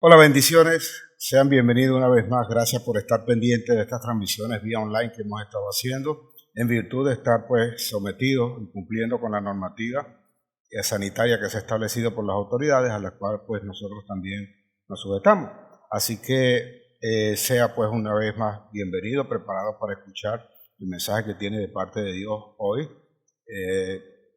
Hola, bendiciones. Sean bienvenidos una vez más. Gracias por estar pendientes de estas transmisiones vía online que hemos estado haciendo en virtud de estar sometidos y cumpliendo con la normativa sanitaria que se ha establecido por las autoridades a las cuales nosotros también nos sujetamos. Así que sea una vez más bienvenido, preparado para escuchar el mensaje que tiene de parte de Dios hoy.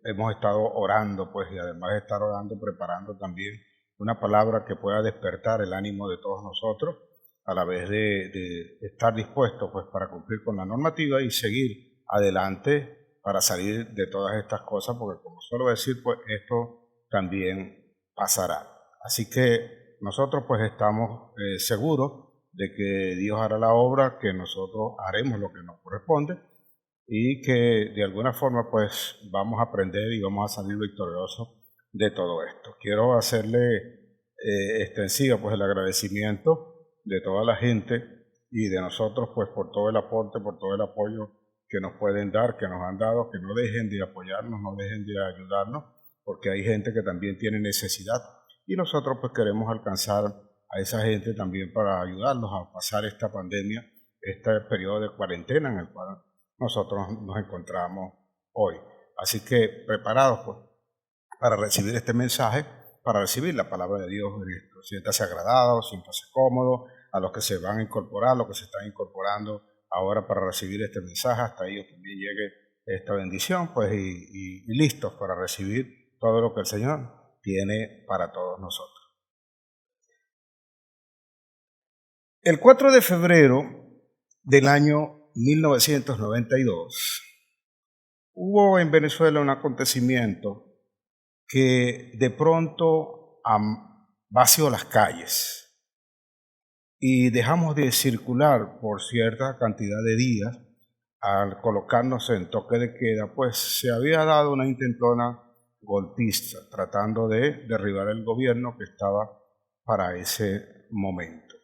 Hemos estado orando y además de estar orando, preparando también una palabra que pueda despertar el ánimo de todos nosotros, a la vez de estar dispuestos para cumplir con la normativa y seguir adelante para salir de todas estas cosas, porque como suelo decir, esto también pasará. Así que nosotros estamos seguros de que Dios hará la obra, que nosotros haremos lo que nos corresponde y que de alguna forma vamos a aprender y vamos a salir victoriosos de todo esto. Quiero hacerle extensiva el agradecimiento de toda la gente y de nosotros por todo el aporte, por todo el apoyo que nos pueden dar, que nos han dado, que no dejen de apoyarnos, no dejen de ayudarnos, porque hay gente que también tiene necesidad y nosotros queremos alcanzar a esa gente también para ayudarlos a pasar esta pandemia, este periodo de cuarentena en el cual nosotros nos encontramos hoy. Así que preparados para recibir este mensaje, para recibir la palabra de Dios. Siéntase agradado, siéntase cómodo, a los que se van a incorporar, los que se están incorporando ahora para recibir este mensaje, hasta ellos también llegue esta bendición, y listos para recibir todo lo que el Señor tiene para todos nosotros. El 4 de febrero del año 1992, hubo en Venezuela un acontecimiento que de pronto vació las calles y dejamos de circular por cierta cantidad de días. Al colocarnos en toque de queda, se había dado una intentona golpista tratando de derribar el gobierno que estaba para ese momento.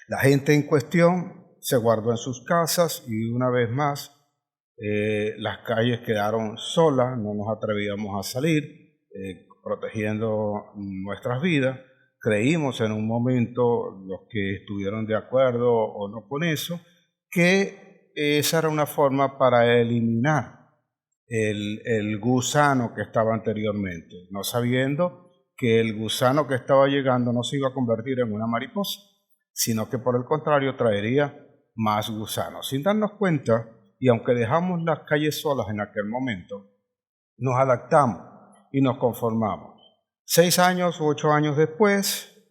La gente en cuestión se guardó en sus casas y una vez más las calles quedaron solas, no nos atrevíamos a salir, protegiendo nuestras vidas. Creímos en un momento, los que estuvieron de acuerdo o no con eso, que esa era una forma para eliminar el gusano que estaba anteriormente, no sabiendo que el gusano que estaba llegando no se iba a convertir en una mariposa, sino que por el contrario traería más gusanos. Sin darnos cuenta, y aunque dejamos las calles solas en aquel momento, nos adaptamos y nos conformamos. 6 años u 8 años después,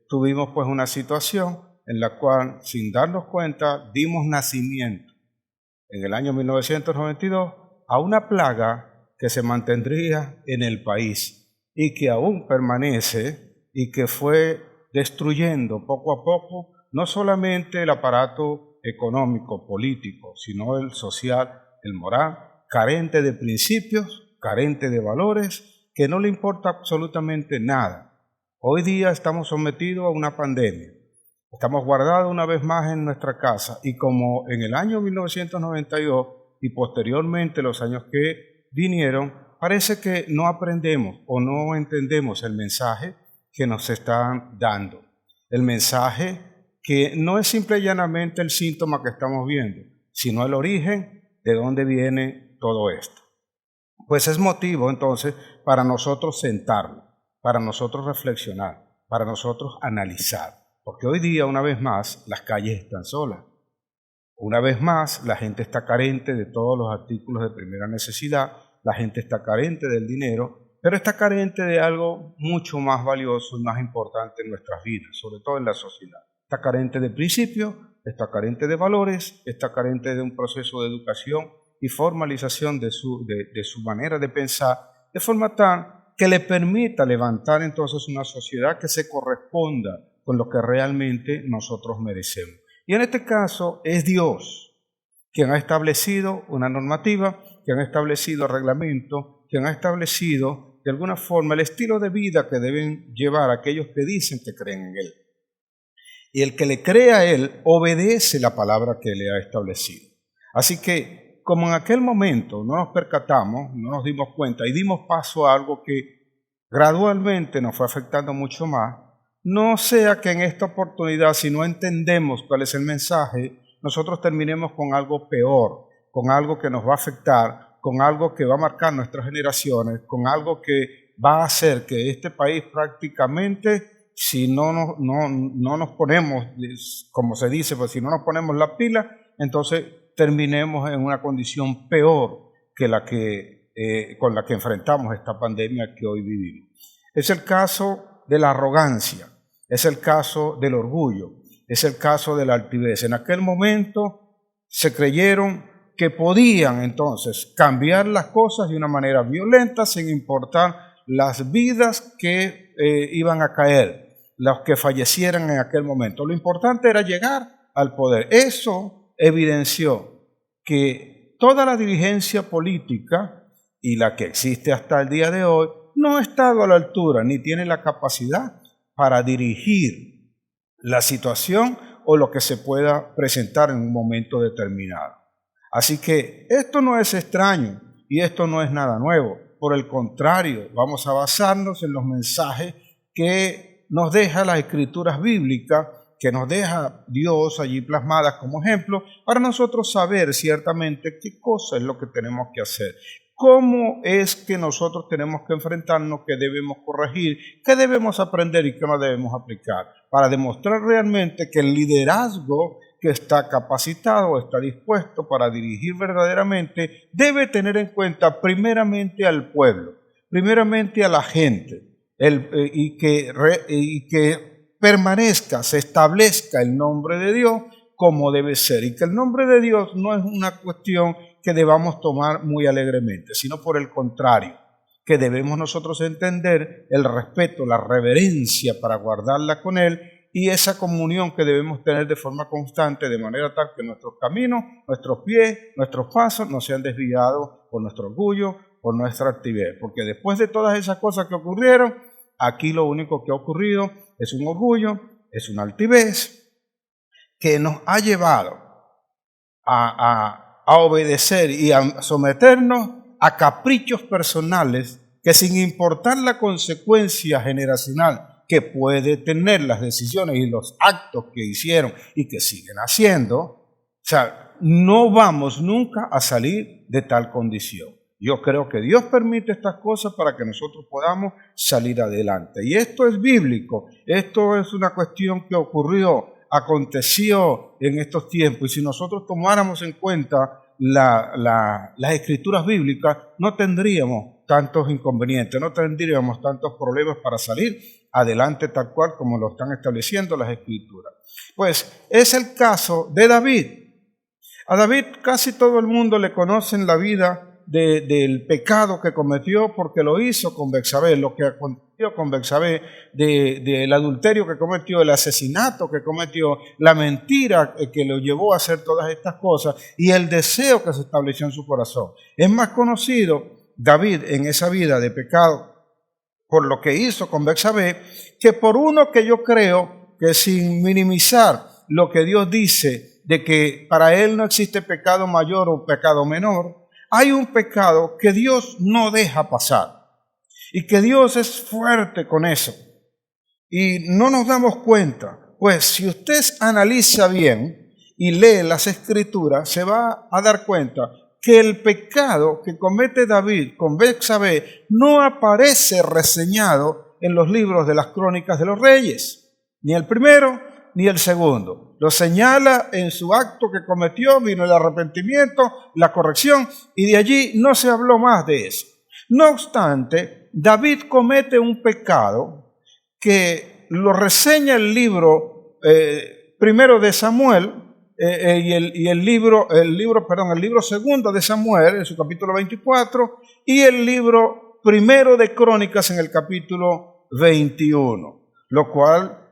tuvimos una situación en la cual, sin darnos cuenta, dimos nacimiento en el año 1992 a una plaga que se mantendría en el país y que aún permanece y que fue destruyendo poco a poco no solamente el aparato económico, político, sino el social, el moral, carente de principios, carente de valores, que no le importa absolutamente nada. Hoy día estamos sometidos a una pandemia. Estamos guardados una vez más en nuestra casa y como en el año 1992 y posteriormente los años que vinieron, parece que no aprendemos o no entendemos el mensaje que nos están dando. El mensaje que no es simple y llanamente el síntoma que estamos viendo, sino el origen de dónde viene todo esto. Es motivo entonces para nosotros sentarnos, para nosotros reflexionar, para nosotros analizar. Porque hoy día, una vez más, las calles están solas. Una vez más, la gente está carente de todos los artículos de primera necesidad, la gente está carente del dinero, pero está carente de algo mucho más valioso y más importante en nuestras vidas, sobre todo en la sociedad. Está carente de principios, está carente de valores, está carente de un proceso de educación y formalización de su manera de pensar, de forma tal que le permita levantar entonces una sociedad que se corresponda con lo que realmente nosotros merecemos. Y en este caso es Dios quien ha establecido una normativa, quien ha establecido reglamento, quien ha establecido de alguna forma el estilo de vida que deben llevar aquellos que dicen que creen en Él. Y el que le cree a Él obedece la palabra que le ha establecido. Así que, como en aquel momento no nos percatamos, no nos dimos cuenta y dimos paso a algo que gradualmente nos fue afectando mucho más, no sea que en esta oportunidad, si no entendemos cuál es el mensaje, nosotros terminemos con algo peor, con algo que nos va a afectar, con algo que va a marcar nuestras generaciones, con algo que va a hacer que este país prácticamente, si no nos ponemos, como se dice, pues si no nos ponemos la pila, entonces terminemos en una condición peor que la con la que enfrentamos esta pandemia que hoy vivimos. Es el caso de la arrogancia, es el caso del orgullo, es el caso de la altivez. En aquel momento se creyeron que podían entonces cambiar las cosas de una manera violenta sin importar las vidas que iban a caer, los que fallecieran en aquel momento. Lo importante era llegar al poder. Eso evidenció que toda la dirigencia política y la que existe hasta el día de hoy no ha estado a la altura ni tiene la capacidad para dirigir la situación o lo que se pueda presentar en un momento determinado. Así que esto no es extraño y esto no es nada nuevo. Por el contrario, vamos a basarnos en los mensajes que nos deja las escrituras bíblicas, que nos deja Dios allí plasmadas como ejemplo, para nosotros saber ciertamente qué cosa es lo que tenemos que hacer, cómo es que nosotros tenemos que enfrentarnos, qué debemos corregir, qué debemos aprender y qué no debemos aplicar, para demostrar realmente que el liderazgo que está capacitado, está dispuesto para dirigir verdaderamente, debe tener en cuenta primeramente al pueblo, primeramente a la gente, y que permanezca, se establezca el nombre de Dios como debe ser, y que el nombre de Dios no es una cuestión que debamos tomar muy alegremente, sino por el contrario, que debemos nosotros entender el respeto, la reverencia para guardarla con Él, y esa comunión que debemos tener de forma constante, de manera tal que nuestros caminos, nuestros pies, nuestros pasos no sean desviados por nuestro orgullo, por nuestra actividad. Porque después de todas esas cosas que ocurrieron, aquí lo único que ha ocurrido es un orgullo, es una altivez que nos ha llevado a obedecer y a someternos a caprichos personales que, sin importar la consecuencia generacional que puede tener las decisiones y los actos que hicieron y que siguen haciendo, o sea, no vamos nunca a salir de tal condición. Yo creo que Dios permite estas cosas para que nosotros podamos salir adelante. Y esto es bíblico, esto es una cuestión que ocurrió, aconteció en estos tiempos. Y si nosotros tomáramos en cuenta las escrituras bíblicas, no tendríamos tantos inconvenientes, no tendríamos tantos problemas para salir adelante tal cual como lo están estableciendo las escrituras. Pues es el caso de David. A David casi todo el mundo le conoce en la vida del pecado que cometió porque lo hizo con Betsabé, lo que cometió con Betsabé, del adulterio que cometió, el asesinato que cometió, la mentira que lo llevó a hacer todas estas cosas y el deseo que se estableció en su corazón. Es más conocido David en esa vida de pecado por lo que hizo con Betsabé que por uno que yo creo que, sin minimizar lo que Dios dice de que para él no existe pecado mayor o pecado menor, hay un pecado que Dios no deja pasar y que Dios es fuerte con eso. Y no nos damos cuenta, pues si usted analiza bien y lee las escrituras, se va a dar cuenta que el pecado que comete David con Betsabé no aparece reseñado en los libros de las crónicas de los reyes, ni el primero ni el segundo. Lo señala en su acto que cometió, vino el arrepentimiento, la corrección, y de allí no se habló más de eso. No obstante, David comete un pecado que lo reseña el libro primero de Samuel y el libro segundo de Samuel en su capítulo 24 y el libro primero de Crónicas en el capítulo 21, lo cual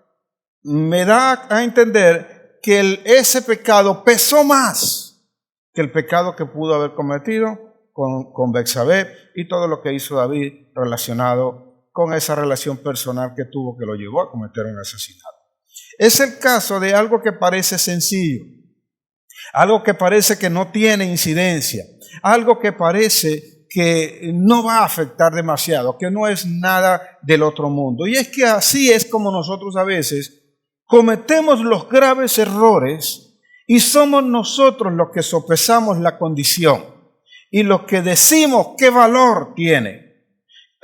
me da a entender que ese pecado pesó más que el pecado que pudo haber cometido con Betsabé y todo lo que hizo David relacionado con esa relación personal que tuvo que lo llevó a cometer un asesinato. Es el caso de algo que parece sencillo, algo que parece que no tiene incidencia, algo que parece que no va a afectar demasiado, que no es nada del otro mundo. Y es que así es como nosotros a veces cometemos los graves errores y somos nosotros los que sopesamos la condición y los que decimos qué valor tiene.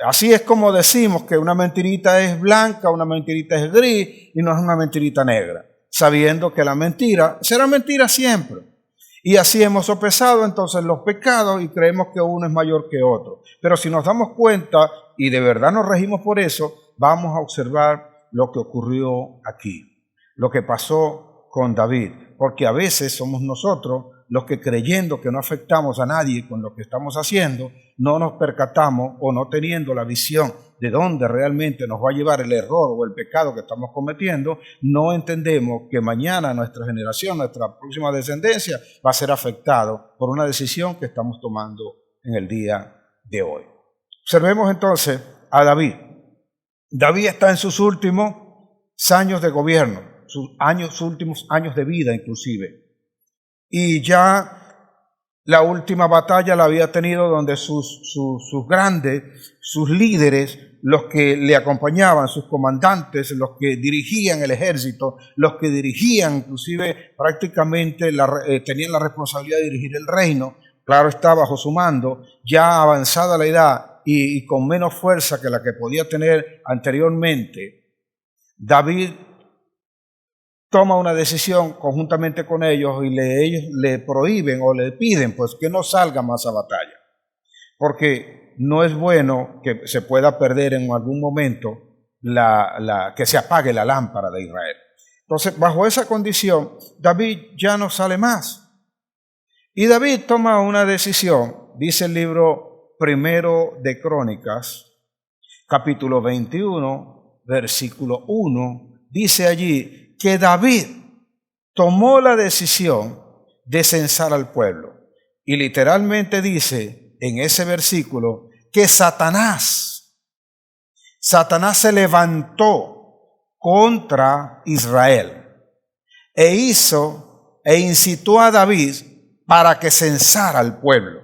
Así es como decimos que una mentirita es blanca, una mentirita es gris y no es una mentirita negra, sabiendo que la mentira será mentira siempre. Y así hemos sopesado entonces los pecados y creemos que uno es mayor que otro. Pero si nos damos cuenta y de verdad nos regimos por eso, vamos a observar lo que ocurrió aquí, lo que pasó con David. Porque a veces somos nosotros los que, creyendo que no afectamos a nadie con lo que estamos haciendo, no nos percatamos o no teniendo la visión de dónde realmente nos va a llevar el error o el pecado que estamos cometiendo, no entendemos que mañana nuestra generación, nuestra próxima descendencia va a ser afectado por una decisión que estamos tomando en el día de hoy. Observemos entonces a David. David está en sus últimos años de gobierno, sus últimos años de vida inclusive. Y ya la última batalla la había tenido donde sus grandes, sus líderes, los que le acompañaban, sus comandantes, los que dirigían el ejército, los que dirigían inclusive prácticamente tenían la responsabilidad de dirigir el reino, claro está bajo su mando, ya avanzada la edad y con menos fuerza que la que podía tener anteriormente, David toma una decisión conjuntamente con ellos y ellos le prohíben o le piden pues que no salga más a batalla, porque no es bueno que se pueda perder en algún momento que se apague la lámpara de Israel. Entonces, bajo esa condición, David ya no sale más. Y David toma una decisión, dice el libro primero de Crónicas, capítulo 21, versículo 1, dice allí que David tomó la decisión de censar al pueblo. Y literalmente dice en ese versículo que Satanás se levantó contra Israel e incitó a David para que censara al pueblo.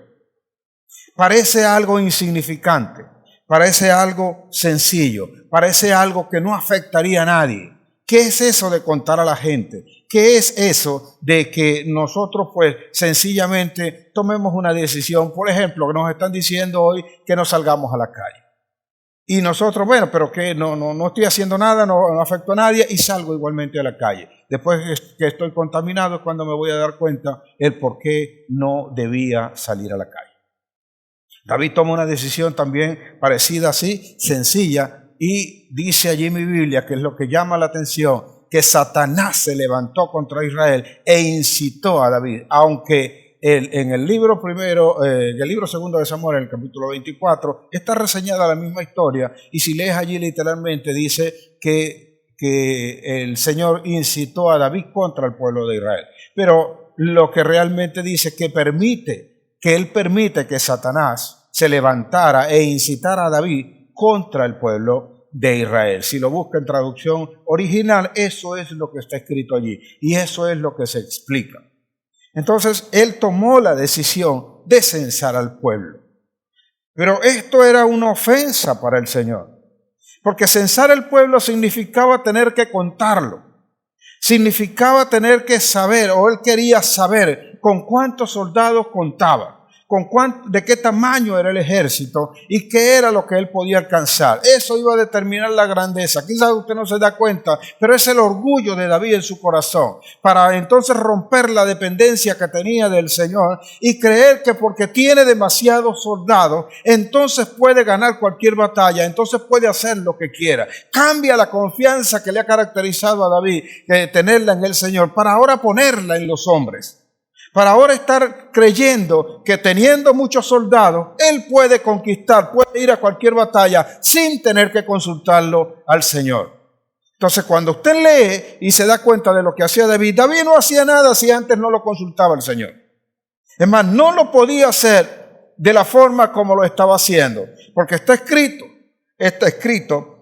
Parece algo insignificante, parece algo sencillo, parece algo que no afectaría a nadie. ¿Qué es eso de contar a la gente? ¿Qué es eso de que nosotros pues sencillamente tomemos una decisión? Por ejemplo, que nos están diciendo hoy que no salgamos a la calle. Y nosotros, bueno, pero que no estoy haciendo nada, no afecto a nadie y salgo igualmente a la calle. Después que estoy contaminado es cuando me voy a dar cuenta el por qué no debía salir a la calle. David toma una decisión también parecida así, sencilla, y dice allí mi Biblia, que es lo que llama la atención, que Satanás se levantó contra Israel e incitó a David, aunque en el libro segundo de Samuel, en el capítulo 24, está reseñada la misma historia, y si lees allí literalmente dice que el Señor incitó a David contra el pueblo de Israel. Pero lo que realmente dice que él permite que Satanás se levantara e incitara a David contra el pueblo de Israel. Si lo busca en traducción original, eso es lo que está escrito allí y eso es lo que se explica. Entonces, él tomó la decisión de censar al pueblo. Pero esto era una ofensa para el Señor, porque censar el pueblo significaba tener que contarlo, significaba tener que saber, o él quería saber con cuántos soldados contaba, de qué tamaño era el ejército y qué era lo que él podía alcanzar. Eso iba a determinar la grandeza. Quizás usted no se da cuenta, pero es el orgullo de David en su corazón, para entonces romper la dependencia que tenía del Señor y creer que porque tiene demasiados soldados, entonces puede ganar cualquier batalla, entonces puede hacer lo que quiera. Cambia la confianza que le ha caracterizado a David, tenerla en el Señor, para ahora ponerla en los hombres. Para ahora estar creyendo que teniendo muchos soldados, él puede conquistar, puede ir a cualquier batalla sin tener que consultarlo al Señor. Entonces, cuando usted lee y se da cuenta de lo que hacía David, David no hacía nada si antes no lo consultaba al Señor. Es más, no lo podía hacer de la forma como lo estaba haciendo, porque está escrito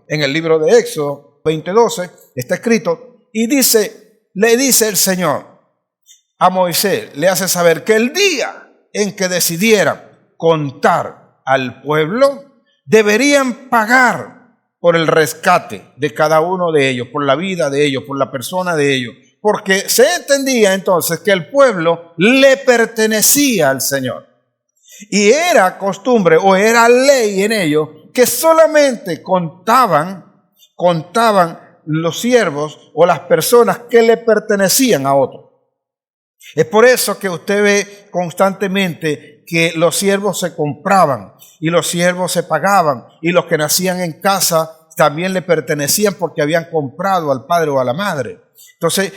en el libro de Éxodo 20:12, está escrito, y le dice el Señor a Moisés, le hace saber que el día en que decidieran contar al pueblo, deberían pagar por el rescate de cada uno de ellos, por la vida de ellos, por la persona de ellos, porque se entendía entonces que el pueblo le pertenecía al Señor. Y era costumbre o era ley en ellos que solamente contaban los siervos o las personas que le pertenecían a otros. Es por eso que usted ve constantemente que los siervos se compraban y los siervos se pagaban y los que nacían en casa también le pertenecían porque habían comprado al padre o a la madre. Entonces,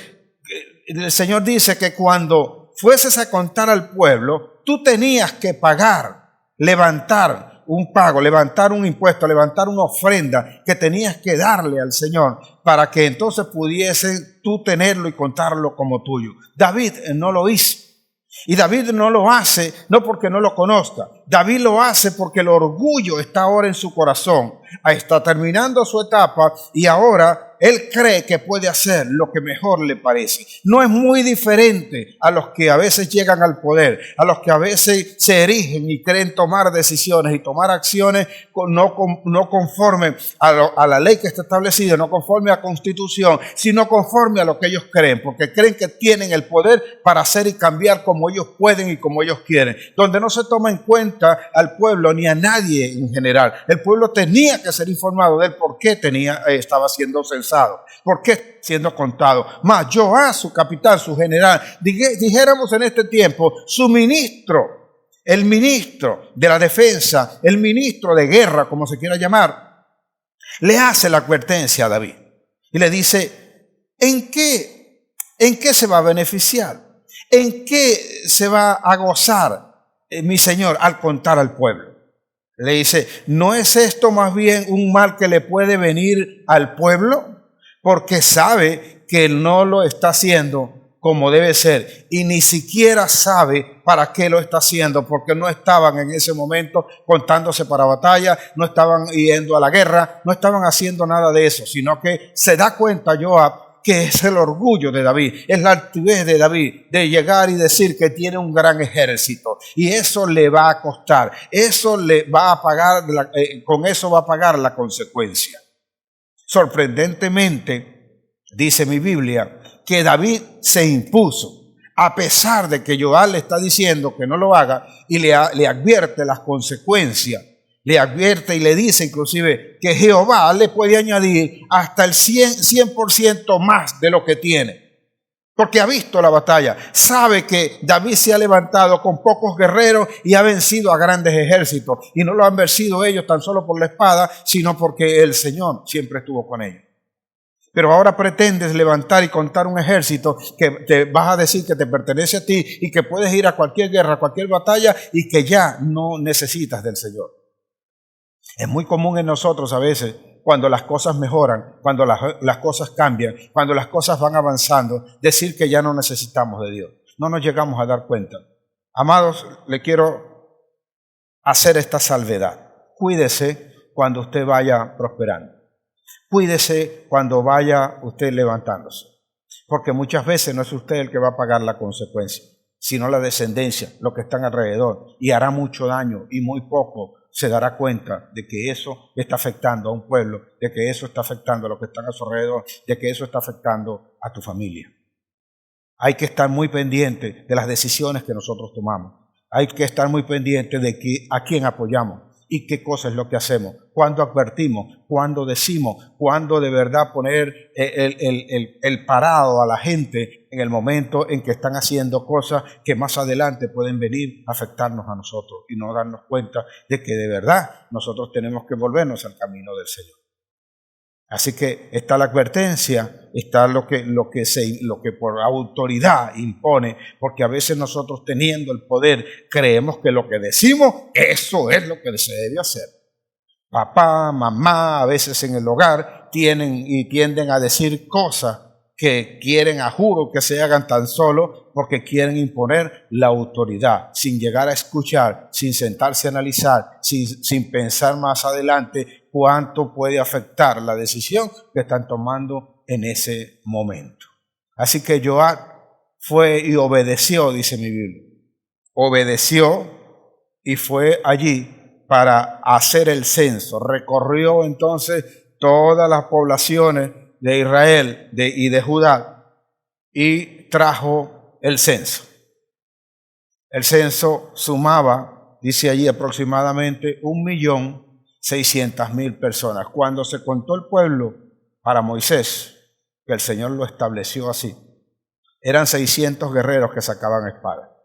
el Señor dice que cuando fueses a contar al pueblo, tú tenías que pagar, levantar un pago, levantar un impuesto, levantar una ofrenda que tenías que darle al Señor para que entonces pudiese tú tenerlo y contarlo como tuyo. David no lo hizo. Y David no lo hace no porque no lo conozca. David lo hace porque el orgullo está ahora en su corazón. Está terminando su etapa y ahora él cree que puede hacer lo que mejor le parece. No es muy diferente a los que a veces llegan al poder, a los que a veces se erigen y creen tomar decisiones y tomar acciones no conforme a la ley que está establecida, no conforme a la Constitución, sino conforme a lo que ellos creen, porque creen que tienen el poder para hacer y cambiar como ellos pueden y como ellos quieren, donde no se toma en cuenta al pueblo ni a nadie en general. El pueblo tenía que ser informado del por qué estaba siendo censado, por qué siendo contado. Más Joab, su capitán, su general, dijéramos en este tiempo, su ministro, el ministro de la defensa, el ministro de guerra, como se quiera llamar, le hace la advertencia a David y le dice, ¿en qué se va a beneficiar? ¿En qué se va a gozar mi señor al contar al pueblo? Le dice, ¿no es esto más bien un mal que le puede venir al pueblo? Porque sabe que no lo está haciendo como debe ser y ni siquiera sabe para qué lo está haciendo, porque no estaban en ese momento contándose para batalla, no estaban yendo a la guerra, no estaban haciendo nada de eso, sino que se da cuenta Joab que es el orgullo de David, es la altivez de David, de llegar y decir que tiene un gran ejército, y eso le va a costar, eso le va a pagar, con eso va a pagar la consecuencia. Sorprendentemente, dice mi Biblia, que David se impuso, a pesar de que Joab le está diciendo que no lo haga, y le advierte las consecuencias. Le advierte y le dice inclusive que Jehová le puede añadir hasta el 100% más de lo que tiene. Porque ha visto la batalla, sabe que David se ha levantado con pocos guerreros y ha vencido a grandes ejércitos. Y no lo han vencido ellos tan solo por la espada, sino porque el Señor siempre estuvo con ellos. Pero ahora pretendes levantar y contar un ejército que te vas a decir que te pertenece a ti y que puedes ir a cualquier guerra, a cualquier batalla y que ya no necesitas del Señor. Es muy común en nosotros a veces, cuando las cosas mejoran, cuando las cosas cambian, cuando las cosas van avanzando, decir que ya no necesitamos de Dios. No nos llegamos a dar cuenta. Amados, le quiero hacer esta salvedad. Cuídese cuando usted vaya prosperando. Cuídese cuando vaya usted levantándose. Porque muchas veces no es usted el que va a pagar la consecuencia, sino la descendencia, los que están alrededor. Y hará mucho daño y muy poco se dará cuenta de que eso está afectando a un pueblo, de que eso está afectando a los que están a su alrededor, de que eso está afectando a tu familia. Hay que estar muy pendiente de las decisiones que nosotros tomamos. Hay que estar muy pendiente de a quién apoyamos y qué cosa es lo que hacemos, cuándo advertimos, cuándo decimos, cuándo de verdad poner el parado a la gente en el momento en que están haciendo cosas que más adelante pueden venir a afectarnos a nosotros y no darnos cuenta de que de verdad nosotros tenemos que volvernos al camino del Señor. Así que está la advertencia, está lo que por autoridad impone, porque a veces nosotros teniendo el poder creemos que lo que decimos, eso es lo que se debe hacer. Papá, mamá, a veces en el hogar tienden a decir cosas que quieren a juro que se hagan tan solo porque quieren imponer la autoridad, sin llegar a escuchar, sin sentarse a analizar, sin pensar más adelante cuánto puede afectar la decisión que están tomando en ese momento. Así que Joab fue y obedeció, dice mi Biblia. Obedeció y fue allí para hacer el censo. Recorrió entonces todas las poblaciones de Israel y de Judá y trajo el censo. El censo sumaba, dice allí, aproximadamente 1.600.000 personas. Cuando se contó el pueblo para Moisés, que el Señor lo estableció así, eran 600 guerreros que sacaban espada.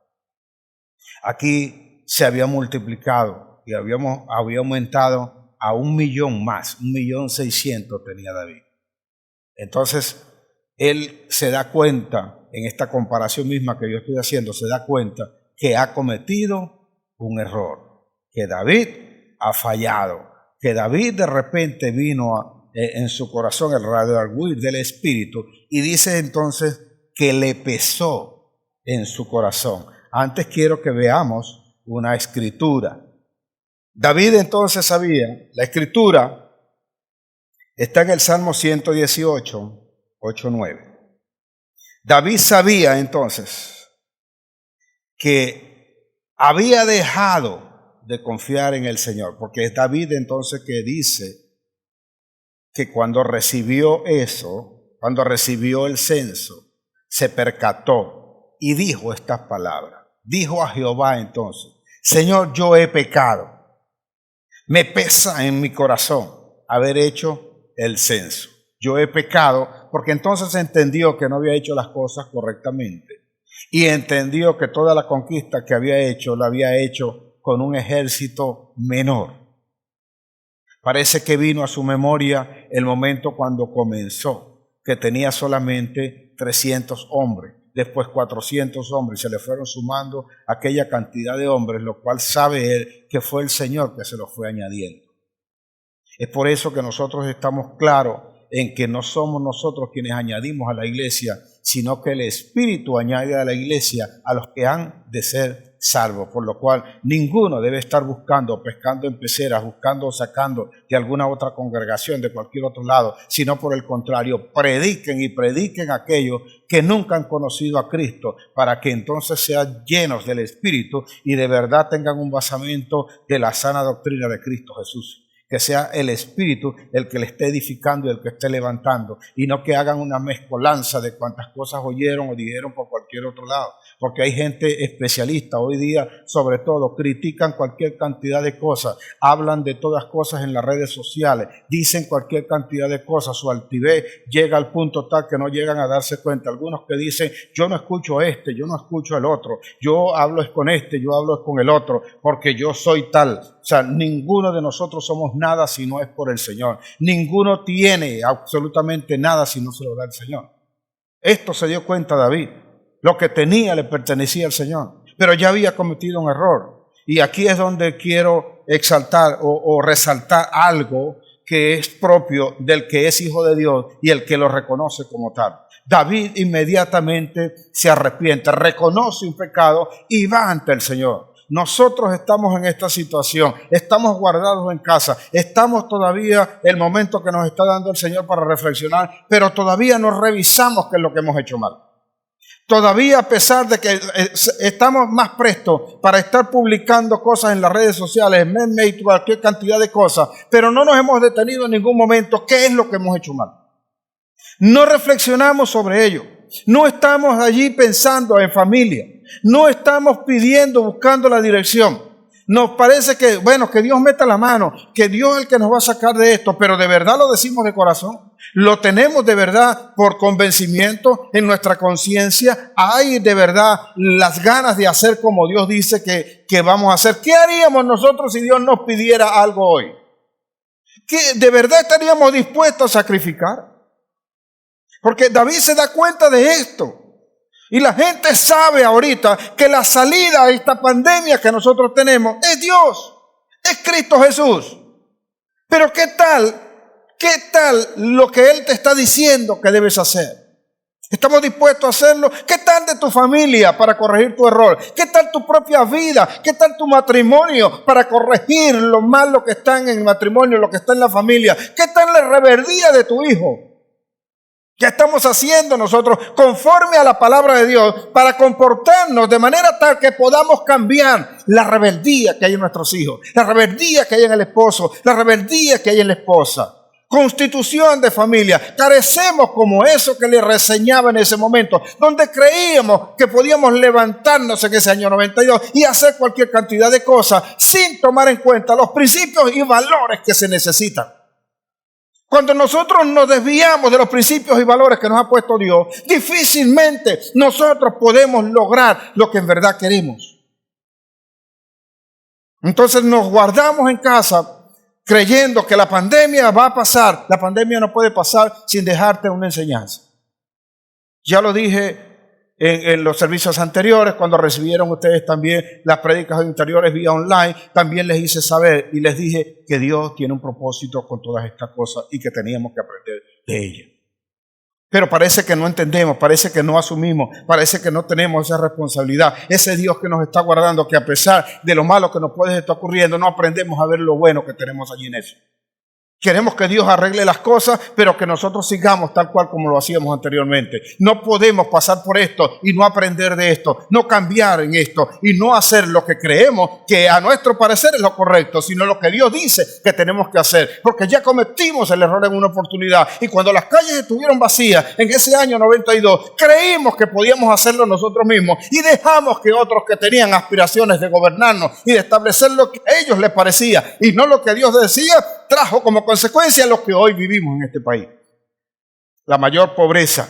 Aquí se había multiplicado y había aumentado a 1.000.000 más, 1.600.000 tenía David. Entonces, él se da cuenta, en esta comparación misma que yo estoy haciendo, se da cuenta que ha cometido un error, que David ha fallado, que David de repente vino en su corazón el redarguir del Espíritu y dice entonces que le pesó en su corazón. Antes quiero que veamos una escritura. David entonces sabía, la escritura está en el Salmo 118, 8, 9. David sabía entonces que había dejado de confiar en el Señor, porque es David entonces que dice que cuando recibió eso, cuando recibió el censo, se percató y dijo estas palabras. Dijo a Jehová entonces: Señor, yo he pecado. Me pesa en mi corazón haber hecho el censo. Yo he pecado, porque entonces entendió que no había hecho las cosas correctamente. Y entendió que toda la conquista que había hecho, la había hecho con un ejército menor. Parece que vino a su memoria el momento cuando comenzó, que tenía solamente 300 hombres, después 400 hombres, se le fueron sumando aquella cantidad de hombres, lo cual sabe él que fue el Señor que se lo fue añadiendo. Es por eso que nosotros estamos claros en que no somos nosotros quienes añadimos a la iglesia, sino que el Espíritu añade a la iglesia a los que han de ser salvos, por lo cual ninguno debe estar buscando, pescando en peceras, buscando o sacando de alguna otra congregación, de cualquier otro lado, sino por el contrario, prediquen y prediquen a aquellos que nunca han conocido a Cristo, para que entonces sean llenos del Espíritu y de verdad tengan un basamento de la sana doctrina de Cristo Jesús. Que sea el Espíritu el que le esté edificando y el que esté levantando, y no que hagan una mezcolanza de cuantas cosas oyeron o dijeron por cualquier otro lado, porque hay gente especialista hoy día, sobre todo, critican cualquier cantidad de cosas, hablan de todas cosas en las redes sociales, dicen cualquier cantidad de cosas, su altivez llega al punto tal que no llegan a darse cuenta. Algunos que dicen: yo no escucho yo no escucho el otro, yo hablo es con yo hablo es con el otro, porque yo soy tal. O sea, ninguno de nosotros somos nada si no es por el Señor. Ninguno tiene absolutamente nada si no se lo da el Señor. Esto se dio cuenta David. Lo que tenía le pertenecía al Señor, pero ya había cometido un error. Y aquí es donde quiero exaltar o resaltar algo que es propio del que es hijo de Dios y el que lo reconoce como tal. David inmediatamente se arrepiente, reconoce un pecado y va ante el Señor. Nosotros estamos en esta situación, estamos guardados en casa, estamos todavía en el momento que nos está dando el Señor para reflexionar, pero todavía no revisamos qué es lo que hemos hecho mal. Todavía, a pesar de que estamos más prestos para estar publicando cosas en las redes sociales, memes y cualquier cantidad de cosas, pero no nos hemos detenido en ningún momento qué es lo que hemos hecho mal. No reflexionamos sobre ello. No estamos allí pensando en familia. No estamos pidiendo, buscando la dirección. Nos parece que, bueno, que Dios meta la mano, que Dios es el que nos va a sacar de esto, pero ¿de verdad lo decimos de corazón? ¿Lo tenemos de verdad por convencimiento en nuestra conciencia? ¿Hay de verdad las ganas de hacer como Dios dice que vamos a hacer? ¿Qué haríamos nosotros si Dios nos pidiera algo hoy? ¿Qué de verdad estaríamos dispuestos a sacrificar? Porque David se da cuenta de esto. Y la gente sabe ahorita que la salida a esta pandemia que nosotros tenemos es Dios, es Cristo Jesús. Pero ¿qué tal lo que Él te está diciendo que debes hacer? ¿Estamos dispuestos a hacerlo? ¿Qué tal de tu familia para corregir tu error? ¿Qué tal tu propia vida? ¿Qué tal tu matrimonio para corregir lo malo que está en el matrimonio, lo que está en la familia? ¿Qué tal la reverdía de tu hijo? ¿Qué estamos haciendo nosotros conforme a la palabra de Dios para comportarnos de manera tal que podamos cambiar la rebeldía que hay en nuestros hijos, la rebeldía que hay en el esposo, la rebeldía que hay en la esposa? Constitución de familia. Carecemos como eso que le reseñaba en ese momento, donde creíamos que podíamos levantarnos en ese año 92 y hacer cualquier cantidad de cosas sin tomar en cuenta los principios y valores que se necesitan. Cuando nosotros nos desviamos de los principios y valores que nos ha puesto Dios, difícilmente nosotros podemos lograr lo que en verdad queremos. Entonces nos guardamos en casa creyendo que la pandemia va a pasar. La pandemia no puede pasar sin dejarte una enseñanza. Ya lo dije en los servicios anteriores, cuando recibieron ustedes también las prédicas anteriores vía online, también les hice saber y les dije que Dios tiene un propósito con todas estas cosas y que teníamos que aprender de ellas. Pero parece que no entendemos, parece que no asumimos, parece que no tenemos esa responsabilidad. Ese Dios que nos está guardando, que a pesar de lo malo que nos puede estar ocurriendo, no aprendemos a ver lo bueno que tenemos allí en eso. Queremos que Dios arregle las cosas, pero que nosotros sigamos tal cual como lo hacíamos anteriormente. No podemos pasar por esto y no aprender de esto, no cambiar en esto y no hacer lo que creemos que a nuestro parecer es lo correcto, sino lo que Dios dice que tenemos que hacer. Porque ya cometimos el error en una oportunidad y cuando las calles estuvieron vacías en ese año 92, creímos que podíamos hacerlo nosotros mismos y dejamos que otros que tenían aspiraciones de gobernarnos y de establecer lo que a ellos les parecía y no lo que Dios decía, trajo como consecuencia lo que hoy vivimos en este país. La mayor pobreza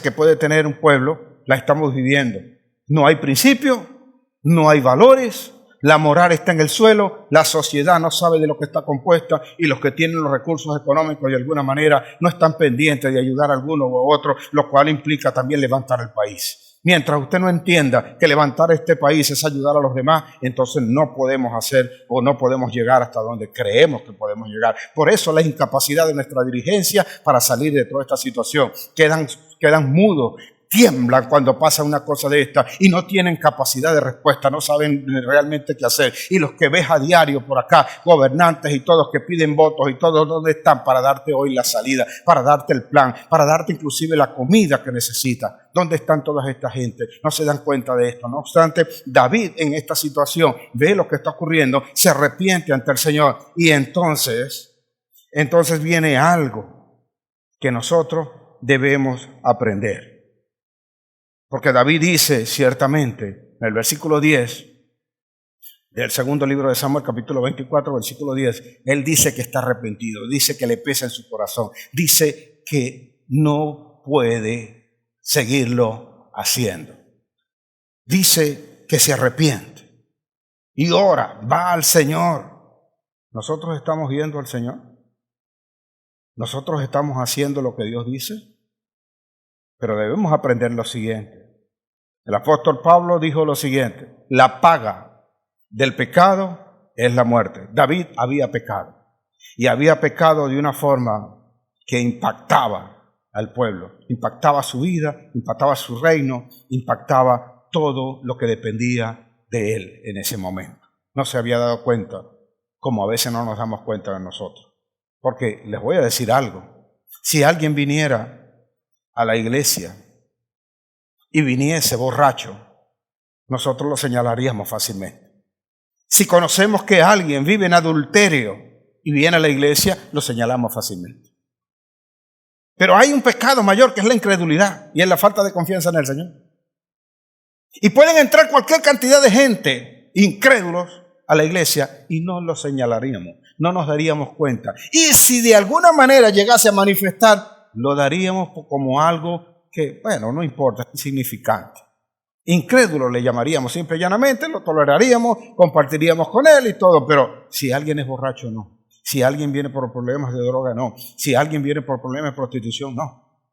que puede tener un pueblo, la estamos viviendo. No hay principios, no hay valores, la moral está en el suelo, la sociedad no sabe de lo que está compuesta y los que tienen los recursos económicos de alguna manera no están pendientes de ayudar a alguno u otro, lo cual implica también levantar el país. Mientras usted no entienda que levantar este país es ayudar a los demás, entonces no podemos hacer o no podemos llegar hasta donde creemos que podemos llegar. Por eso la incapacidad de nuestra dirigencia para salir de toda esta situación. Quedan mudos, tiemblan cuando pasa una cosa de esta y no tienen capacidad de respuesta, no saben realmente qué hacer. Y los que ves a diario por acá, gobernantes y todos que piden votos y todos, ¿dónde están para darte hoy la salida, para darte el plan, para darte inclusive la comida que necesitas? ¿Dónde están toda esta gente? No se dan cuenta de esto. No obstante, David en esta situación ve lo que está ocurriendo, se arrepiente ante el Señor y entonces viene algo que nosotros debemos aprender. Porque David dice ciertamente en el versículo 10 del segundo libro de Samuel, capítulo 24, versículo 10, él dice que está arrepentido, dice que le pesa en su corazón, dice que no puede seguirlo haciendo. Dice que se arrepiente y ora, va al Señor. ¿Nosotros estamos yendo al Señor? ¿Nosotros estamos haciendo lo que Dios dice? Pero debemos aprender lo siguiente. El apóstol Pablo dijo lo siguiente: la paga del pecado es la muerte. David había pecado y había pecado de una forma que impactaba al pueblo, impactaba su vida, impactaba su reino, impactaba todo lo que dependía de él en ese momento. No se había dado cuenta, como a veces no nos damos cuenta de nosotros. Porque les voy a decir algo: si alguien viniera a la iglesia y viniese borracho, nosotros lo señalaríamos fácilmente. Si conocemos que alguien vive en adulterio y viene a la iglesia, lo señalamos fácilmente. Pero hay un pecado mayor que es la incredulidad y es la falta de confianza en el Señor. Y pueden entrar cualquier cantidad de gente incrédulos a la iglesia y no lo señalaríamos, no nos daríamos cuenta. Y si de alguna manera llegase a manifestar, lo daríamos como algo que, bueno, no importa, es insignificante. Incrédulo le llamaríamos simple y llanamente, lo toleraríamos, compartiríamos con él y todo, pero si alguien es borracho, no. Si alguien viene por problemas de droga, no. Si alguien viene por problemas de prostitución, no.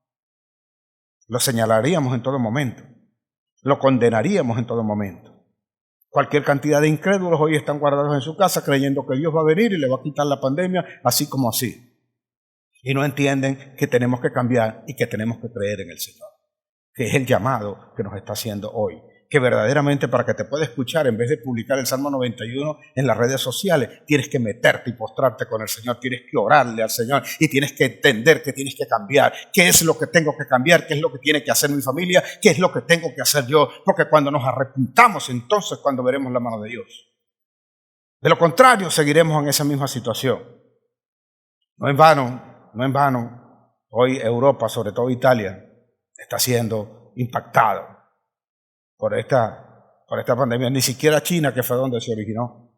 Lo señalaríamos en todo momento. Lo condenaríamos en todo momento. Cualquier cantidad de incrédulos hoy están guardados en su casa creyendo que Dios va a venir y le va a quitar la pandemia así como así. Y no entienden que tenemos que cambiar y que tenemos que creer en el Señor, que es el llamado que nos está haciendo hoy. que verdaderamente para que te pueda escuchar, en vez de publicar el Salmo 91 en las redes sociales, tienes que meterte y postrarte con el Señor, tienes que orarle al Señor y tienes que entender que tienes que cambiar, qué es lo que tengo que cambiar, qué es lo que tiene que hacer mi familia, qué es lo que tengo que hacer yo, porque cuando nos arrepintamos, entonces cuando veremos la mano de Dios. De lo contrario, seguiremos en esa misma situación. No en vano, hoy Europa, sobre todo Italia, está siendo impactado por esta pandemia. Ni siquiera China, que fue donde se originó,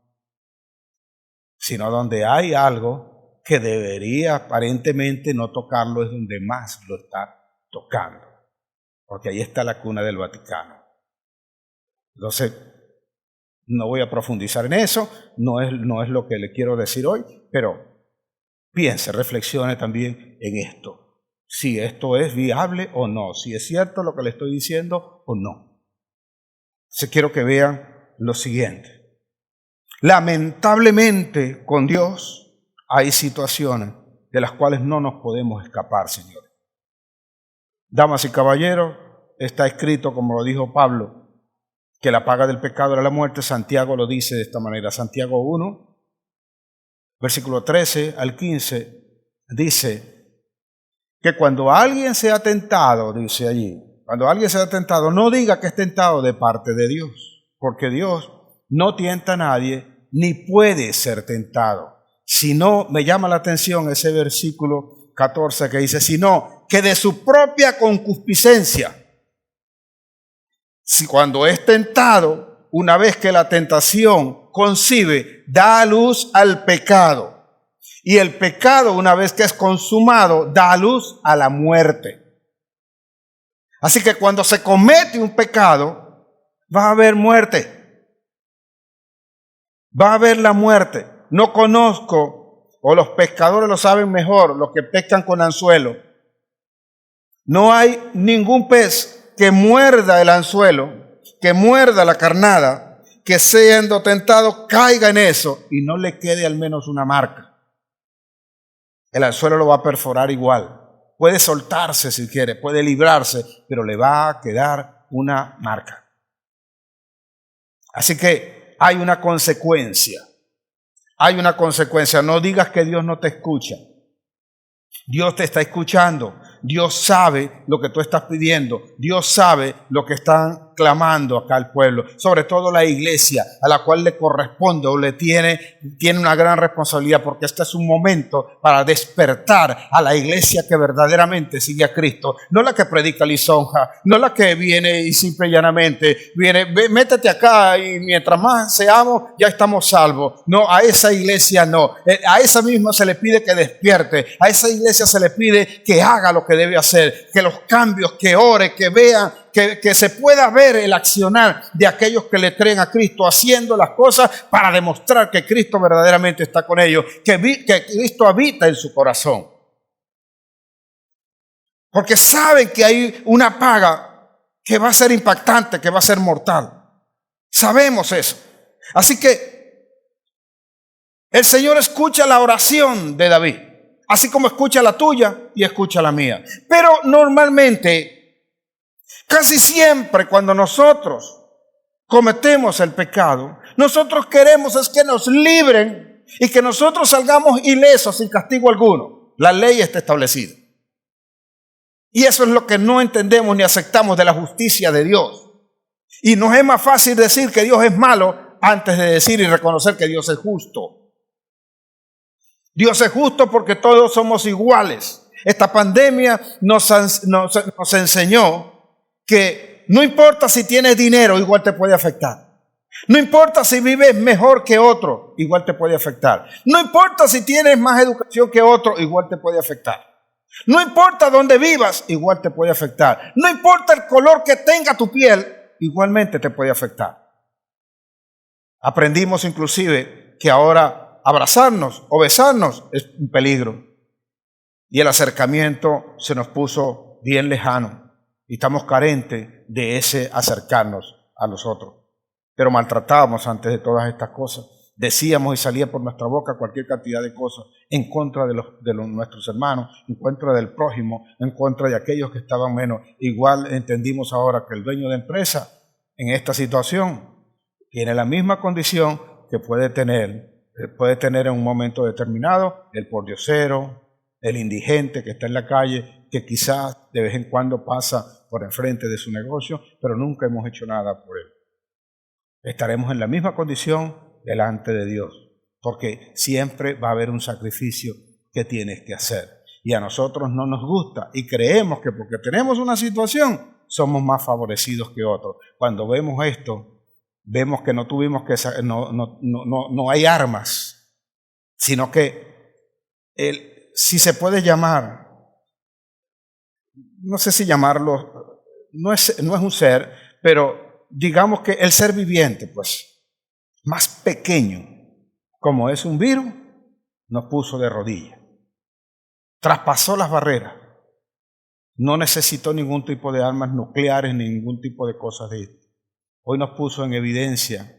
sino donde hay algo que debería aparentemente no tocarlo, es donde más lo está tocando, porque ahí está la cuna del Vaticano. Entonces, no voy a profundizar en eso, no es lo que le quiero decir hoy, pero piense, reflexione también en esto. Si esto es viable o no, si es cierto lo que le estoy diciendo o no. Entonces quiero que vean lo siguiente. Lamentablemente con Dios hay situaciones de las cuales no nos podemos escapar, señores. Damas y caballeros, está escrito, como lo dijo Pablo, que la paga del pecado era la muerte. Santiago lo dice de esta manera. Santiago 1, versículo 13 al 15, dice que cuando alguien sea tentado, dice allí, cuando alguien sea tentado, no diga que es tentado de parte de Dios, porque Dios no tienta a nadie, ni puede ser tentado. Sino, me llama la atención ese versículo 14 que dice, sino que de su propia concupiscencia, si cuando es tentado, una vez que la tentación concibe, da a luz al pecado. Y el pecado, una vez que es consumado, da a luz a la muerte. Así que cuando se comete un pecado, va a haber muerte. Va a haber la muerte. No conozco, o los pescadores lo saben mejor, los que pescan con anzuelo. No hay ningún pez que muerda el anzuelo, que muerda la carnada, que siendo tentado caiga en eso y no le quede al menos una marca. El anzuelo lo va a perforar igual. Puede soltarse si quiere, puede librarse, pero le va a quedar una marca. Así que hay una consecuencia. Hay una consecuencia. No digas que Dios no te escucha. Dios te está escuchando. Dios sabe lo que tú estás pidiendo. Dios sabe lo que están clamando acá el pueblo. Sobre todo la iglesia, a la cual le corresponde o le tiene una gran responsabilidad, porque este es un momento para despertar a la iglesia que verdaderamente sigue a Cristo. No la que predica lisonja, no la que viene y simple y llanamente viene, métete acá y mientras más seamos ya estamos salvos. No, a esa iglesia no. A esa misma se le pide que despierte. A esa iglesia se le pide que haga lo que debe hacer, que los cambios, que ore, que vean, que se pueda ver el accionar de aquellos que le creen a Cristo, haciendo las cosas para demostrar que Cristo verdaderamente está con ellos, que Cristo habita en su corazón. Porque saben que hay una paga que va a ser impactante, que va a ser mortal. Sabemos eso. Así que el Señor escucha la oración de David, así como escucha la tuya y escucha la mía. Pero normalmente, casi siempre cuando nosotros cometemos el pecado, nosotros queremos es que nos libren y que nosotros salgamos ilesos sin castigo alguno. La ley está establecida. Y eso es lo que no entendemos ni aceptamos de la justicia de Dios. Y nos es más fácil decir que Dios es malo antes de decir y reconocer que Dios es justo. Dios es justo porque todos somos iguales. Esta pandemia nos enseñó que no importa si tienes dinero, igual te puede afectar. No importa si vives mejor que otro, igual te puede afectar. No importa si tienes más educación que otro, igual te puede afectar. No importa dónde vivas, igual te puede afectar. No importa el color que tenga tu piel, igualmente te puede afectar. Aprendimos inclusive que ahora abrazarnos o besarnos es un peligro. Y el acercamiento se nos puso bien lejano. Y estamos carentes de ese acercarnos a los otros. Pero maltratábamos antes de todas estas cosas. Decíamos y salía por nuestra boca cualquier cantidad de cosas en contra de nuestros hermanos, en contra del prójimo, en contra de aquellos que estaban menos. Igual entendimos ahora que el dueño de empresa en esta situación. Tiene la misma condición que puede tener en un momento determinado el pordiosero, el indigente que está en la calle, que quizás de vez en cuando pasa por enfrente de su negocio, pero nunca hemos hecho nada por él. Estaremos en la misma condición delante de Dios, porque siempre va a haber un sacrificio que tienes que hacer. Y a nosotros no nos gusta y creemos que porque tenemos una situación somos más favorecidos que otros. Cuando vemos esto, vemos que no tuvimos que no hay armas, sino que si se puede llamar, no sé si llamarlo, no es un ser, pero digamos que el ser viviente, pues, más pequeño, como es un virus, nos puso de rodillas. Traspasó las barreras. No necesitó ningún tipo de armas nucleares, ningún tipo de cosas de esto. Hoy nos puso en evidencia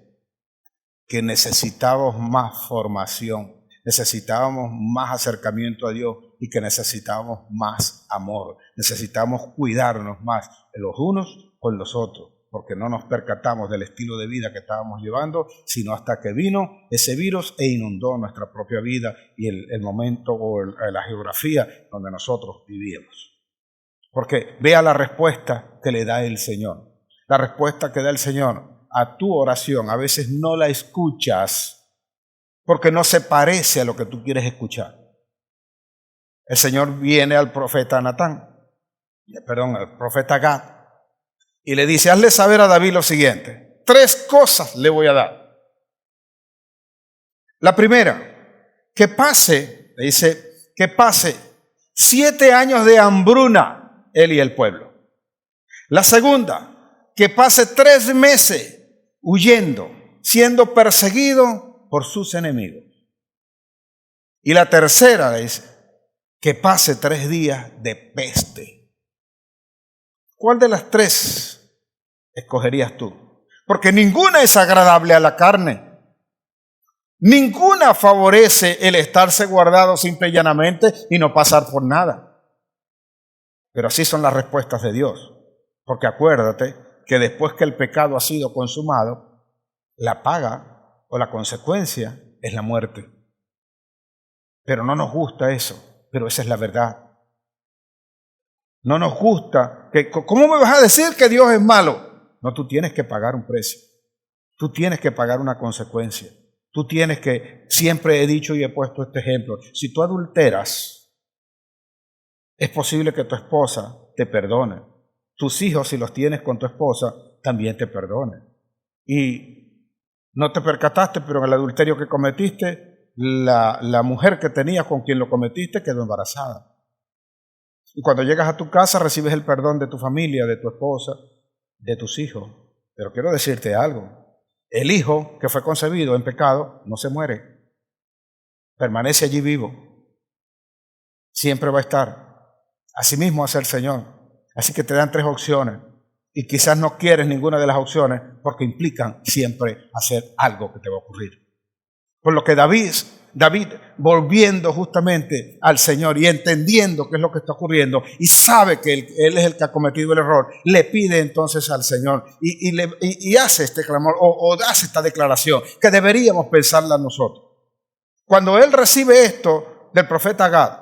que necesitábamos más formación, necesitábamos más acercamiento a Dios y que necesitábamos más amor. Necesitamos cuidarnos más los unos con los otros, porque no nos percatamos del estilo de vida que estábamos llevando, sino hasta que vino ese virus e inundó nuestra propia vida y el momento o la geografía donde nosotros vivíamos. Porque vea la respuesta que le da el Señor. La respuesta que da el Señor a tu oración, a veces no la escuchas porque no se parece a lo que tú quieres escuchar. El Señor viene al profeta al profeta Gad, y le dice, hazle saber a David lo siguiente, 3 cosas le voy a dar. La primera, que pase 7 años de hambruna, él y el pueblo. La segunda, que pase 3 meses huyendo, siendo perseguido por sus enemigos. Y la tercera es que pase 3 días de peste. ¿Cuál de las 3 escogerías tú? Porque ninguna es agradable a la carne. Ninguna favorece el estarse guardado simple y llanamente y no pasar por nada. Pero así son las respuestas de Dios. Porque acuérdate que después que el pecado ha sido consumado, la paga o la consecuencia es la muerte. Pero no nos gusta eso, pero esa es la verdad. No nos gusta ¿cómo me vas a decir que Dios es malo? No, tú tienes que pagar un precio. Tú tienes que pagar una consecuencia. Tú tienes que, siempre he dicho y he puesto este ejemplo, si tú adulteras, es posible que tu esposa te perdone. Tus hijos, si los tienes con tu esposa, también te perdonen. Y no te percataste, pero en el adulterio que cometiste, la mujer que tenías con quien lo cometiste quedó embarazada. Y cuando llegas a tu casa recibes el perdón de tu familia, de tu esposa, de tus hijos. Pero quiero decirte algo. El hijo que fue concebido en pecado no se muere. Permanece allí vivo. Siempre va a estar. Asimismo hace el Señor. Así que te dan 3 opciones. Y quizás no quieres ninguna de las opciones porque implican siempre hacer algo que te va a ocurrir. Por lo que David, volviendo justamente al Señor y entendiendo qué es lo que está ocurriendo y sabe que él es el que ha cometido el error, le pide entonces al Señor y hace este clamor o hace esta declaración que deberíamos pensarla nosotros. Cuando él recibe esto del profeta Gad,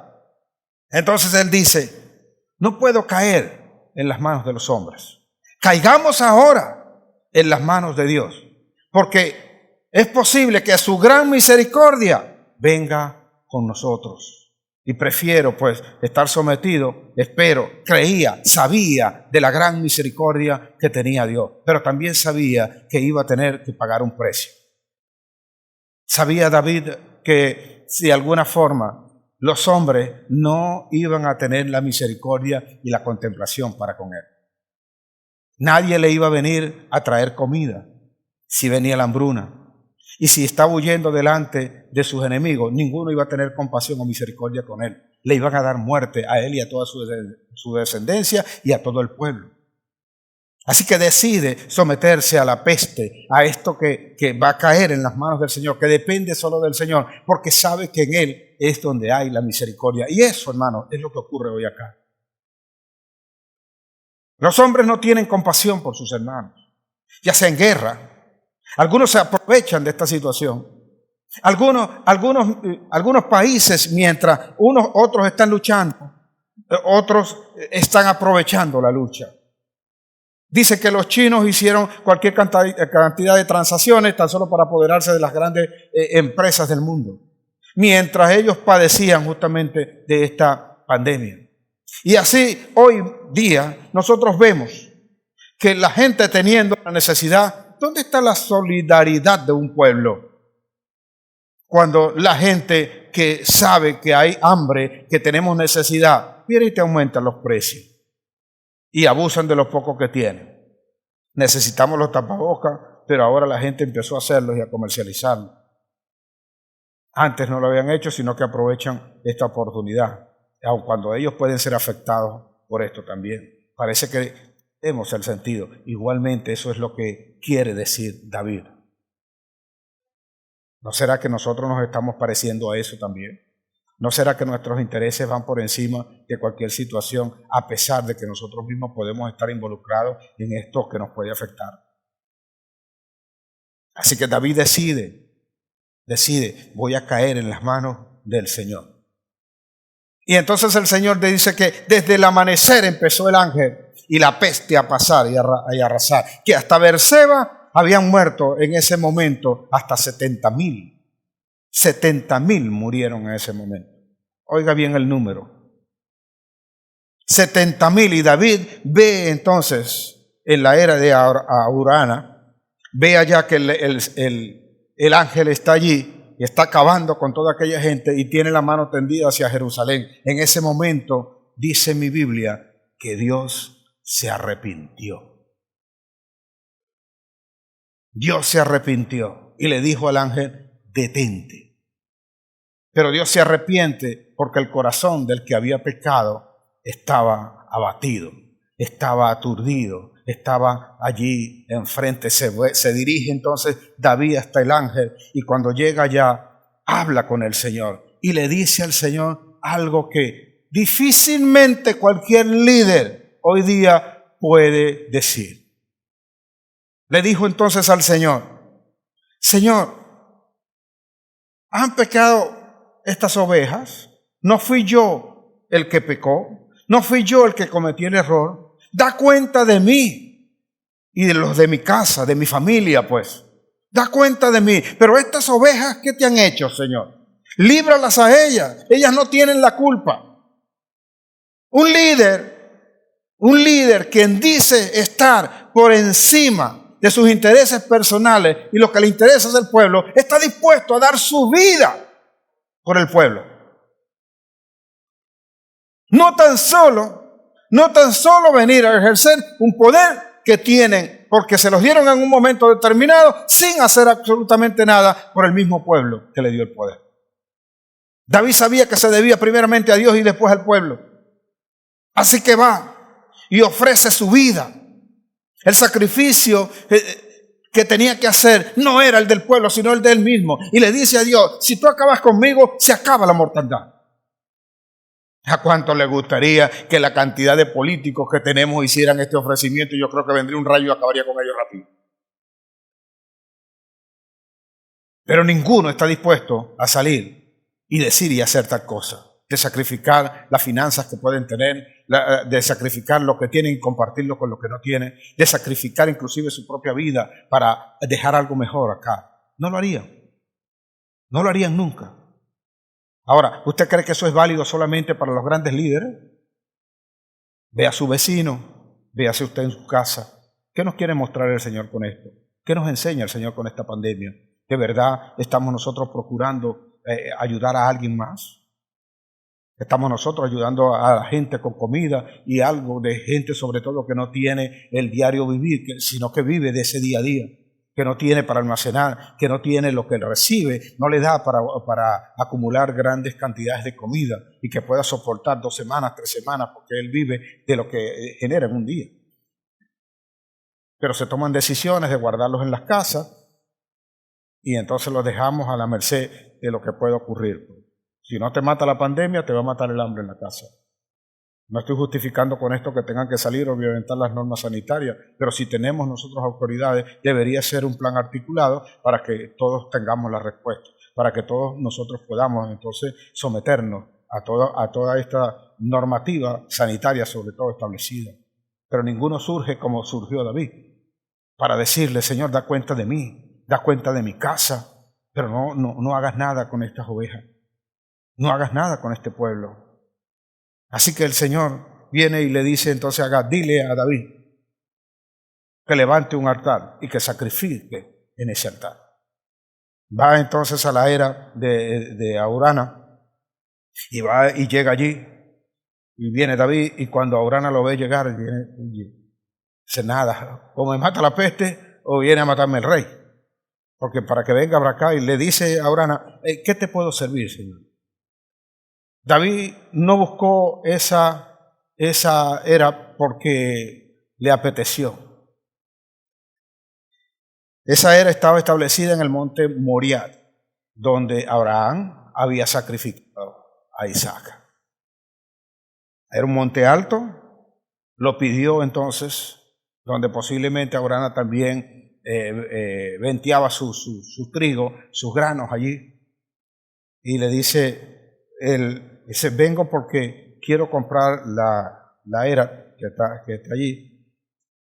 entonces él dice, no puedo caer en las manos de los hombres. Caigamos ahora en las manos de Dios, porque es posible que a su gran misericordia venga con nosotros. Y prefiero pues estar sometido, sabía de la gran misericordia que tenía Dios, pero también sabía que iba a tener que pagar un precio. Sabía David que de alguna forma los hombres no iban a tener la misericordia y la contemplación para con él. Nadie le iba a venir a traer comida si venía la hambruna. Y si estaba huyendo delante de sus enemigos, ninguno iba a tener compasión o misericordia con él. Le iban a dar muerte a él y a toda su descendencia y a todo el pueblo. Así que decide someterse a la peste, a esto que va a caer en las manos del Señor, que depende solo del Señor, porque sabe que en Él es donde hay la misericordia. Y eso, hermano, es lo que ocurre hoy acá. Los hombres no tienen compasión por sus hermanos. ya sea en guerra. Algunos se aprovechan de esta situación. Algunos países, mientras otros están luchando, otros están aprovechando la lucha. Dice que los chinos hicieron cualquier cantidad de transacciones tan solo para apoderarse de las grandes empresas del mundo, mientras ellos padecían justamente de esta pandemia. Y así hoy día nosotros vemos que la gente teniendo la necesidad, ¿dónde está la solidaridad de un pueblo? Cuando la gente que sabe que hay hambre, que tenemos necesidad, viene y te aumentan los precios y abusan de lo poco que tienen. Necesitamos los tapabocas, pero ahora la gente empezó a hacerlos y a comercializarlos. Antes no lo habían hecho, sino que aprovechan esta oportunidad, aun cuando ellos pueden ser afectados por esto también. Parece que vemos el sentido. Igualmente eso es lo que quiere decir David. ¿No será que nosotros nos estamos pareciendo a eso también? ¿No será que nuestros intereses van por encima de cualquier situación, a pesar de que nosotros mismos podemos estar involucrados en esto que nos puede afectar? Así que David decide, voy a caer en las manos del Señor. Y entonces el Señor le dice que desde el amanecer empezó el ángel y la peste a pasar y a arrasar, que hasta Beerseba habían muerto en ese momento hasta 70,000. 70,000 murieron en ese momento. Oiga bien el número. 70,000. Y David ve entonces en la era de Urana, ve allá que el ángel está allí y está acabando con toda aquella gente y tiene la mano tendida hacia Jerusalén. En ese momento dice mi Biblia que Dios se arrepintió. Dios se arrepintió y le dijo al ángel, detente. Pero Dios se arrepiente porque el corazón del que había pecado estaba abatido, estaba aturdido, estaba allí enfrente. Se dirige entonces David hasta el ángel y cuando llega allá habla con el Señor y le dice al Señor algo que difícilmente cualquier líder hoy día puede decir. Le dijo entonces al Señor, Señor, ¿han pecado estas ovejas? ¿No fui yo el que pecó? ¿No fui yo el que cometí el error? Da cuenta de mí y de los de mi casa, de mi familia, pues. Da cuenta de mí. Pero estas ovejas, ¿qué te han hecho, Señor? Líbralas a ellas. Ellas no tienen la culpa. Un líder quien dice estar por encima de sus intereses personales y lo que le interesa es el pueblo, está dispuesto a dar su vida por el pueblo. No tan solo venir a ejercer un poder que tienen porque se los dieron en un momento determinado sin hacer absolutamente nada por el mismo pueblo que le dio el poder. David sabía que se debía primeramente a Dios y después al pueblo. Así que va y ofrece su vida. El sacrificio que tenía que hacer no era el del pueblo, sino el de él mismo. Y le dice a Dios, si tú acabas conmigo, se acaba la mortandad. ¿A cuánto le gustaría que la cantidad de políticos que tenemos hicieran este ofrecimiento? Y yo creo que vendría un rayo y acabaría con ellos rápido. Pero ninguno está dispuesto a salir y decir y hacer tal cosa. De sacrificar las finanzas que pueden tener, de sacrificar lo que tienen y compartirlo con lo que no tienen, de sacrificar inclusive su propia vida para dejar algo mejor acá. No lo harían. No lo harían nunca. Ahora, ¿usted cree que eso es válido solamente para los grandes líderes? Ve a su vecino, véase usted en su casa. ¿Qué nos quiere mostrar el Señor con esto? ¿Qué nos enseña el Señor con esta pandemia? ¿De verdad estamos nosotros procurando ayudar a alguien más? Estamos nosotros ayudando a la gente con comida y algo de gente sobre todo que no tiene el diario vivir, sino que vive de ese día a día, que no tiene para almacenar, que no tiene lo que recibe, no le da para acumular grandes cantidades de comida y que pueda soportar 2 semanas, 3 semanas, porque él vive de lo que genera en un día. Pero se toman decisiones de guardarlos en las casas y entonces los dejamos a la merced de lo que puede ocurrir. Si no te mata la pandemia, te va a matar el hambre en la casa. No estoy justificando con esto que tengan que salir o violentar las normas sanitarias, pero si tenemos nosotros autoridades, debería ser un plan articulado para que todos tengamos la respuesta, para que todos nosotros podamos entonces someternos a toda esta normativa sanitaria, sobre todo establecida. Pero ninguno surge como surgió David, para decirle, Señor, da cuenta de mí, da cuenta de mi casa, pero no hagas nada con estas ovejas, no hagas nada con este pueblo. Así que el Señor viene y le dice entonces a Gad, dile a David que levante un altar y que sacrifique en ese altar. Va entonces a la era de Aurana y va y llega allí y viene David y cuando Aurana lo ve llegar, dice nada, o me mata la peste o viene a matarme el rey. Porque para que venga para acá y le dice a Aurana, ¿qué te puedo servir, Señor? David no buscó esa era porque le apeteció. Esa era estaba establecida en el monte Moriah, donde Abraham había sacrificado a Isaac. Era un monte alto, lo pidió entonces, donde posiblemente Abraham también venteaba su trigo, sus granos allí, y le dice, dice, vengo porque quiero comprar la era que está allí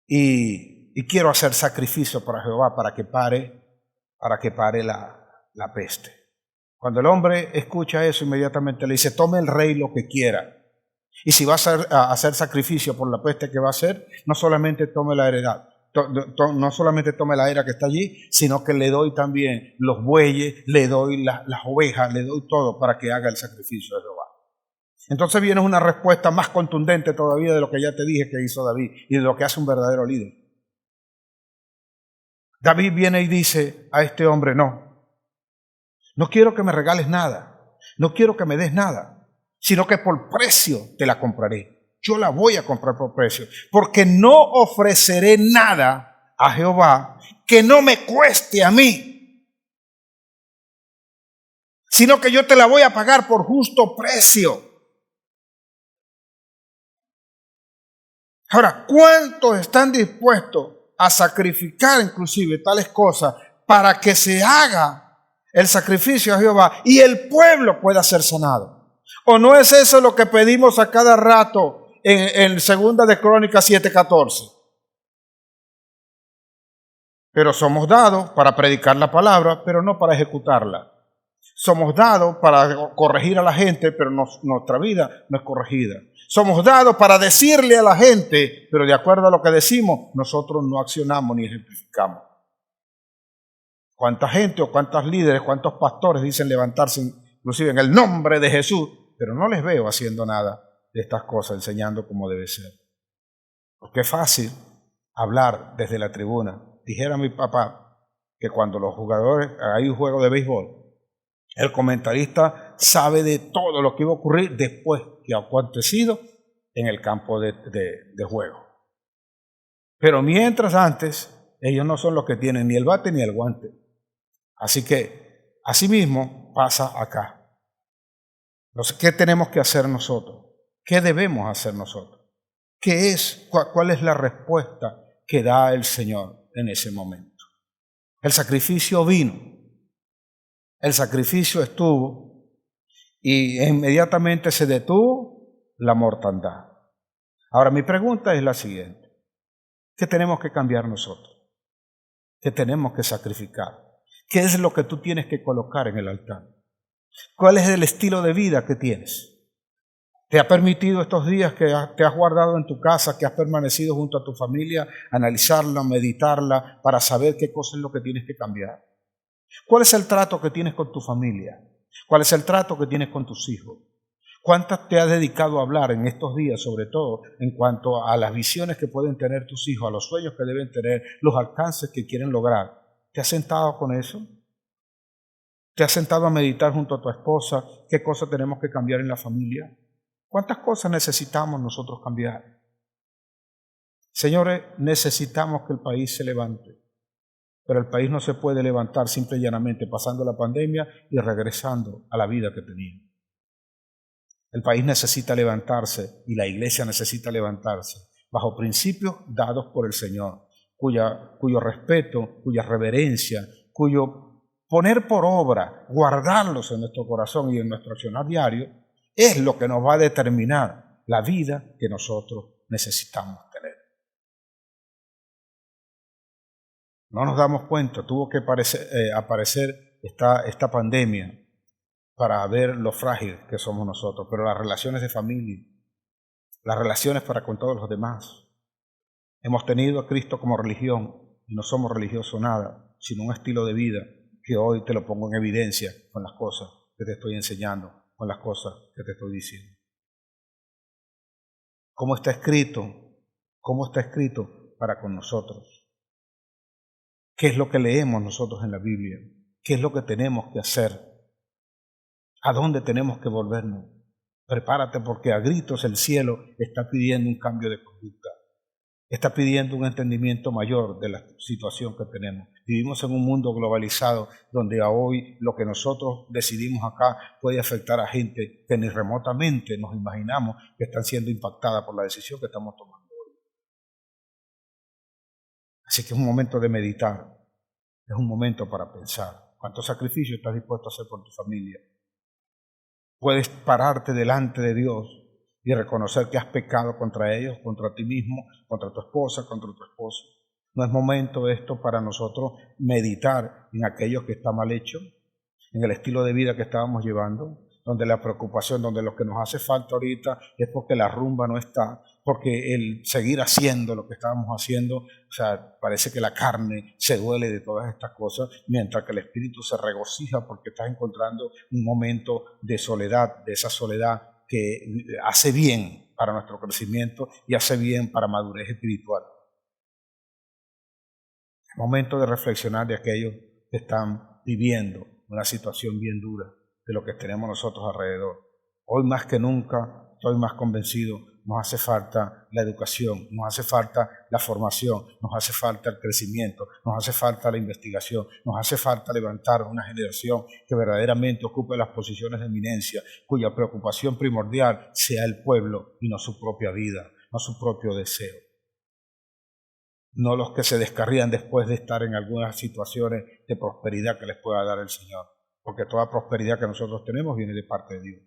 y quiero hacer sacrificio para Jehová para que pare la peste. Cuando el hombre escucha eso, inmediatamente le dice, tome el rey lo que quiera. Y si va a hacer sacrificio por la peste que va a hacer, no solamente tome la heredad, no solamente tome la era que está allí, sino que le doy también los bueyes, le doy las ovejas, le doy todo para que haga el sacrificio de Jehová. Entonces viene una respuesta más contundente todavía de lo que ya te dije que hizo David y de lo que hace un verdadero líder. David viene y dice a este hombre, no quiero que me regales nada, no quiero que me des nada, sino que por precio te la compraré. Yo la voy a comprar por precio, porque no ofreceré nada a Jehová que no me cueste a mí, sino que yo te la voy a pagar por justo precio. Ahora, ¿cuántos están dispuestos a sacrificar inclusive tales cosas para que se haga el sacrificio a Jehová y el pueblo pueda ser sanado? ¿O no es eso lo que pedimos a cada rato en 2 de Crónicas 7:14? Pero somos dados para predicar la palabra, pero no para ejecutarla. Somos dados para corregir a la gente, pero nuestra vida no es corregida. Somos dados para decirle a la gente, pero de acuerdo a lo que decimos, nosotros no accionamos ni ejemplificamos. ¿Cuánta gente o cuántos líderes, cuántos pastores dicen levantarse inclusive en el nombre de Jesús, pero no les veo haciendo nada de estas cosas, enseñando como debe ser? Porque es fácil hablar desde la tribuna. Dijera mi papá que cuando los jugadores, hay un juego de béisbol, el comentarista sabe de todo lo que iba a ocurrir después que ha acontecido en el campo de juego. Pero mientras antes, ellos no son los que tienen ni el bate ni el guante. Así que, asimismo, pasa acá. Entonces, ¿qué tenemos que hacer nosotros? ¿Qué debemos hacer nosotros? ¿Cuál es la respuesta que da el Señor en ese momento? El sacrificio vino. El sacrificio estuvo y inmediatamente se detuvo la mortandad. Ahora, mi pregunta es la siguiente. ¿Qué tenemos que cambiar nosotros? ¿Qué tenemos que sacrificar? ¿Qué es lo que tú tienes que colocar en el altar? ¿Cuál es el estilo de vida que tienes? ¿Te ha permitido estos días que te has guardado en tu casa, que has permanecido junto a tu familia, analizarla, meditarla, para saber qué cosa es lo que tienes que cambiar? ¿Cuál es el trato que tienes con tu familia? ¿Cuál es el trato que tienes con tus hijos? ¿Cuántas te has dedicado a hablar en estos días, sobre todo en cuanto a las visiones que pueden tener tus hijos, a los sueños que deben tener, los alcances que quieren lograr? ¿Te has sentado con eso? ¿Te has sentado a meditar junto a tu esposa qué cosas tenemos que cambiar en la familia? ¿Cuántas cosas necesitamos nosotros cambiar? Señores, necesitamos que el país se levante. Pero el país no se puede levantar simple y llanamente pasando la pandemia y regresando a la vida que tenía. El país necesita levantarse y la iglesia necesita levantarse bajo principios dados por el Señor, cuyo respeto, cuya reverencia, cuyo poner por obra, guardarlos en nuestro corazón y en nuestro accionar diario, es lo que nos va a determinar la vida que nosotros necesitamos tener. No nos damos cuenta, tuvo que aparecer esta pandemia para ver lo frágil que somos nosotros, pero las relaciones de familia, las relaciones para con todos los demás. Hemos tenido a Cristo como religión y no somos religiosos nada, sino un estilo de vida que hoy te lo pongo en evidencia con las cosas que te estoy enseñando, con las cosas que te estoy diciendo. ¿Cómo está escrito? ¿Cómo está escrito para con nosotros? ¿Qué es lo que leemos nosotros en la Biblia? ¿Qué es lo que tenemos que hacer? ¿A dónde tenemos que volvernos? Prepárate porque a gritos el cielo está pidiendo un cambio de conducta. Está pidiendo un entendimiento mayor de la situación que tenemos. Vivimos en un mundo globalizado donde a hoy lo que nosotros decidimos acá puede afectar a gente que ni remotamente nos imaginamos que están siendo impactadas por la decisión que estamos tomando hoy. Así que es un momento de meditar, es un momento para pensar. ¿Cuánto sacrificio estás dispuesto a hacer por tu familia? Puedes pararte delante de Dios y reconocer que has pecado contra ellos, contra ti mismo, contra tu esposa, contra tu esposo. ¿No es momento esto para nosotros meditar en aquello que está mal hecho, en el estilo de vida que estábamos llevando, donde la preocupación, donde lo que nos hace falta ahorita es porque la rumba no está, porque el seguir haciendo lo que estábamos haciendo, o sea, parece que la carne se duele de todas estas cosas, mientras que el espíritu se regocija porque estás encontrando un momento de soledad, de esa soledad que hace bien para nuestro crecimiento y hace bien para madurez espiritual. Es momento de reflexionar de aquellos que están viviendo una situación bien dura de lo que tenemos nosotros alrededor. Hoy más que nunca, estoy más convencido, nos hace falta la educación, nos hace falta la formación, nos hace falta el crecimiento, nos hace falta la investigación, nos hace falta levantar una generación que verdaderamente ocupe las posiciones de eminencia, cuya preocupación primordial sea el pueblo y no su propia vida, no su propio deseo. No los que se descarrían después de estar en algunas situaciones de prosperidad que les pueda dar el Señor, porque toda prosperidad que nosotros tenemos viene de parte de Dios.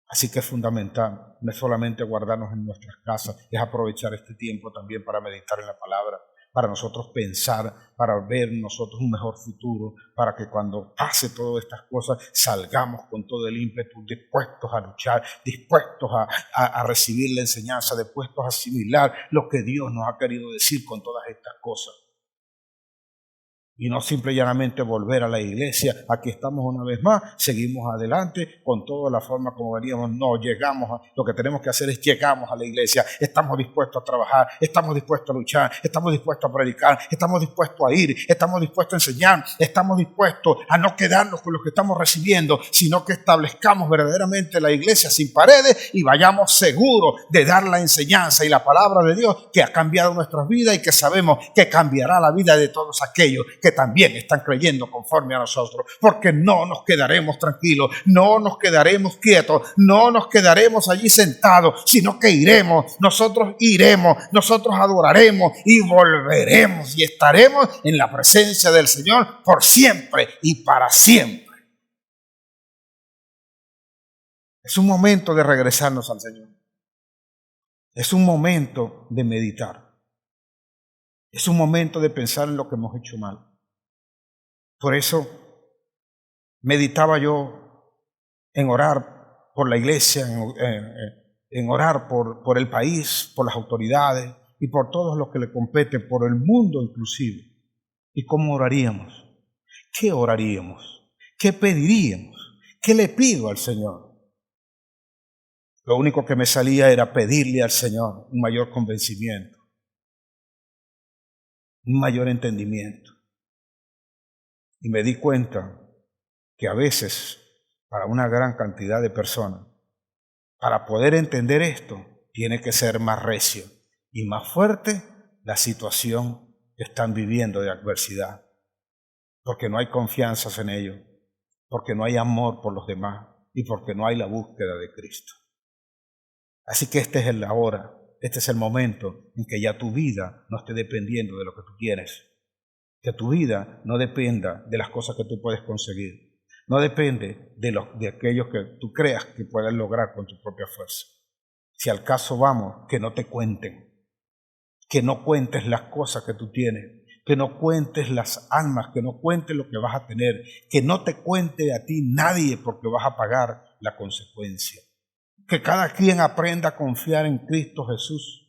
Así que es fundamental, no es solamente guardarnos en nuestras casas, es aprovechar este tiempo también para meditar en la palabra, para nosotros pensar, para ver nosotros un mejor futuro, para que cuando pase todas estas cosas salgamos con todo el ímpetu, dispuestos a luchar, dispuestos a recibir la enseñanza, dispuestos a asimilar lo que Dios nos ha querido decir con todas estas cosas. Y no simple y llanamente volver a la iglesia, aquí estamos una vez más, seguimos adelante con toda la forma como veníamos, no llegamos, lo que tenemos que hacer es llegamos a la iglesia, estamos dispuestos a trabajar, estamos dispuestos a luchar, estamos dispuestos a predicar, estamos dispuestos a ir, estamos dispuestos a enseñar, estamos dispuestos a no quedarnos con lo que estamos recibiendo, sino que establezcamos verdaderamente la iglesia sin paredes y vayamos seguros de dar la enseñanza y la palabra de Dios que ha cambiado nuestras vidas y que sabemos que cambiará la vida de todos aquellos que también están creyendo conforme a nosotros, porque no nos quedaremos tranquilos, no nos quedaremos quietos, no nos quedaremos allí sentados, sino que nosotros adoraremos y volveremos y estaremos en la presencia del Señor por siempre y para siempre. Es un momento de regresarnos al Señor. Es un momento de meditar. Es un momento de pensar en lo que hemos hecho mal. Por eso meditaba yo en orar por la iglesia, en orar por el país, por las autoridades y por todos los que le competen, por el mundo inclusive. ¿Y cómo oraríamos? ¿Qué oraríamos? ¿Qué pediríamos? ¿Qué le pido al Señor? Lo único que me salía era pedirle al Señor un mayor convencimiento, un mayor entendimiento. Y me di cuenta que a veces, para una gran cantidad de personas, para poder entender esto, tiene que ser más recio y más fuerte la situación que están viviendo de adversidad, porque no hay confianza en ellos, porque no hay amor por los demás, y porque no hay la búsqueda de Cristo. Así que este es el ahora, este es el momento en que ya tu vida no esté dependiendo de lo que tú tienes. Que tu vida no dependa de las cosas que tú puedes conseguir. No depende de aquellos que tú creas que puedes lograr con tu propia fuerza. Si al caso vamos, que no te cuenten. Que no cuentes las cosas que tú tienes. Que no cuentes las almas, que no cuentes lo que vas a tener. Que no te cuente a ti nadie porque vas a pagar la consecuencia. Que cada quien aprenda a confiar en Cristo Jesús.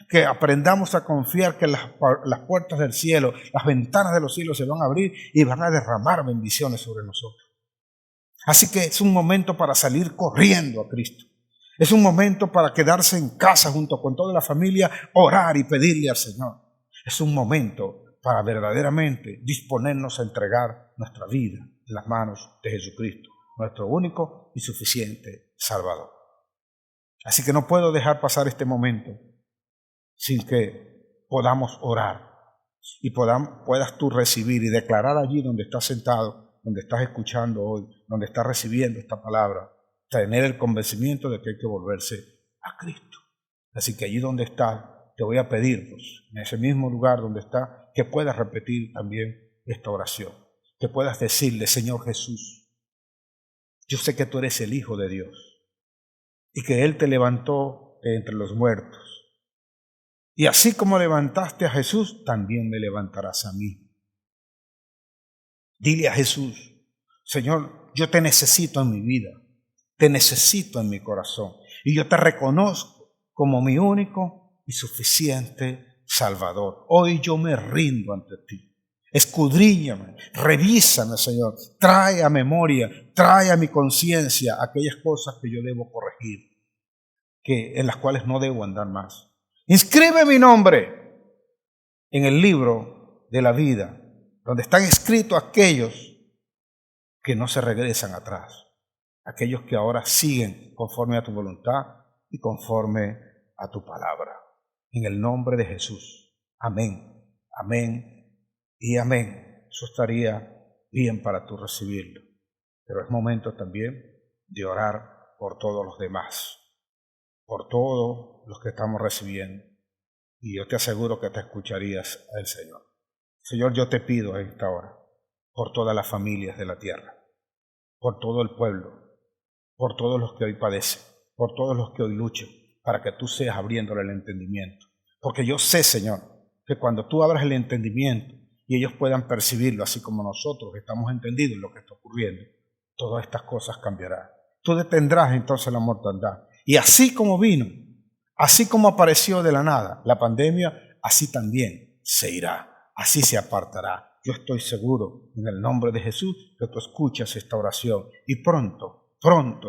Que aprendamos a confiar que las puertas del cielo, las ventanas de los cielos se van a abrir y van a derramar bendiciones sobre nosotros. Así que es un momento para salir corriendo a Cristo. Es un momento para quedarse en casa junto con toda la familia, orar y pedirle al Señor. Es un momento para verdaderamente disponernos a entregar nuestra vida en las manos de Jesucristo, nuestro único y suficiente Salvador. Así que no puedo dejar pasar este momento sin que podamos orar y puedas tú recibir y declarar allí donde estás sentado, donde estás escuchando hoy, donde estás recibiendo esta palabra, tener el convencimiento de que hay que volverse a Cristo. Así que allí donde estás, te voy a pedir, pues, en ese mismo lugar donde estás, que puedas repetir también esta oración, que puedas decirle: Señor Jesús, yo sé que tú eres el Hijo de Dios y que Él te levantó de entre los muertos. Y así como levantaste a Jesús, también me levantarás a mí. Dile a Jesús: Señor, yo te necesito en mi vida, te necesito en mi corazón, y yo te reconozco como mi único y suficiente Salvador. Hoy yo me rindo ante ti. Escudriñame, revísame, Señor, trae a memoria, trae a mi conciencia aquellas cosas que yo debo corregir, en las cuales no debo andar más. Inscribe mi nombre en el libro de la vida, donde están escritos aquellos que no se regresan atrás, aquellos que ahora siguen conforme a tu voluntad y conforme a tu palabra. En el nombre de Jesús. Amén, amén y amén. Eso estaría bien para tú recibirlo. Pero es momento también de orar por todos los demás, por todos los que estamos recibiendo. Y yo te aseguro que te escucharías al Señor. Señor, yo te pido a esta hora, por todas las familias de la tierra, por todo el pueblo, por todos los que hoy padecen, por todos los que hoy luchan, para que tú seas abriéndole el entendimiento. Porque yo sé, Señor, que cuando tú abras el entendimiento y ellos puedan percibirlo, así como nosotros estamos entendidos en lo que está ocurriendo, todas estas cosas cambiarán. Tú detendrás entonces la mortandad. Y así como vino, así como apareció de la nada la pandemia, así también se irá, así se apartará. Yo estoy seguro, en el nombre de Jesús, que tú escuchas esta oración y pronto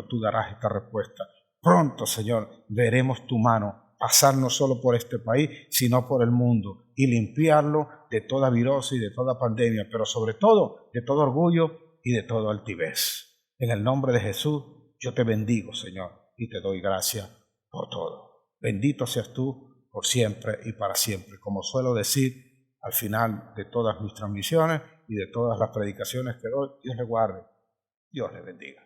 tú darás esta respuesta. Pronto, Señor, veremos tu mano pasar no solo por este país, sino por el mundo y limpiarlo de toda virosis y de toda pandemia, pero sobre todo de todo orgullo y de toda altivez. En el nombre de Jesús, yo te bendigo, Señor, y te doy gracias por todo. Bendito seas tú por siempre y para siempre. Como suelo decir al final de todas mis transmisiones y de todas las predicaciones que doy, Dios le guarde, Dios le bendiga.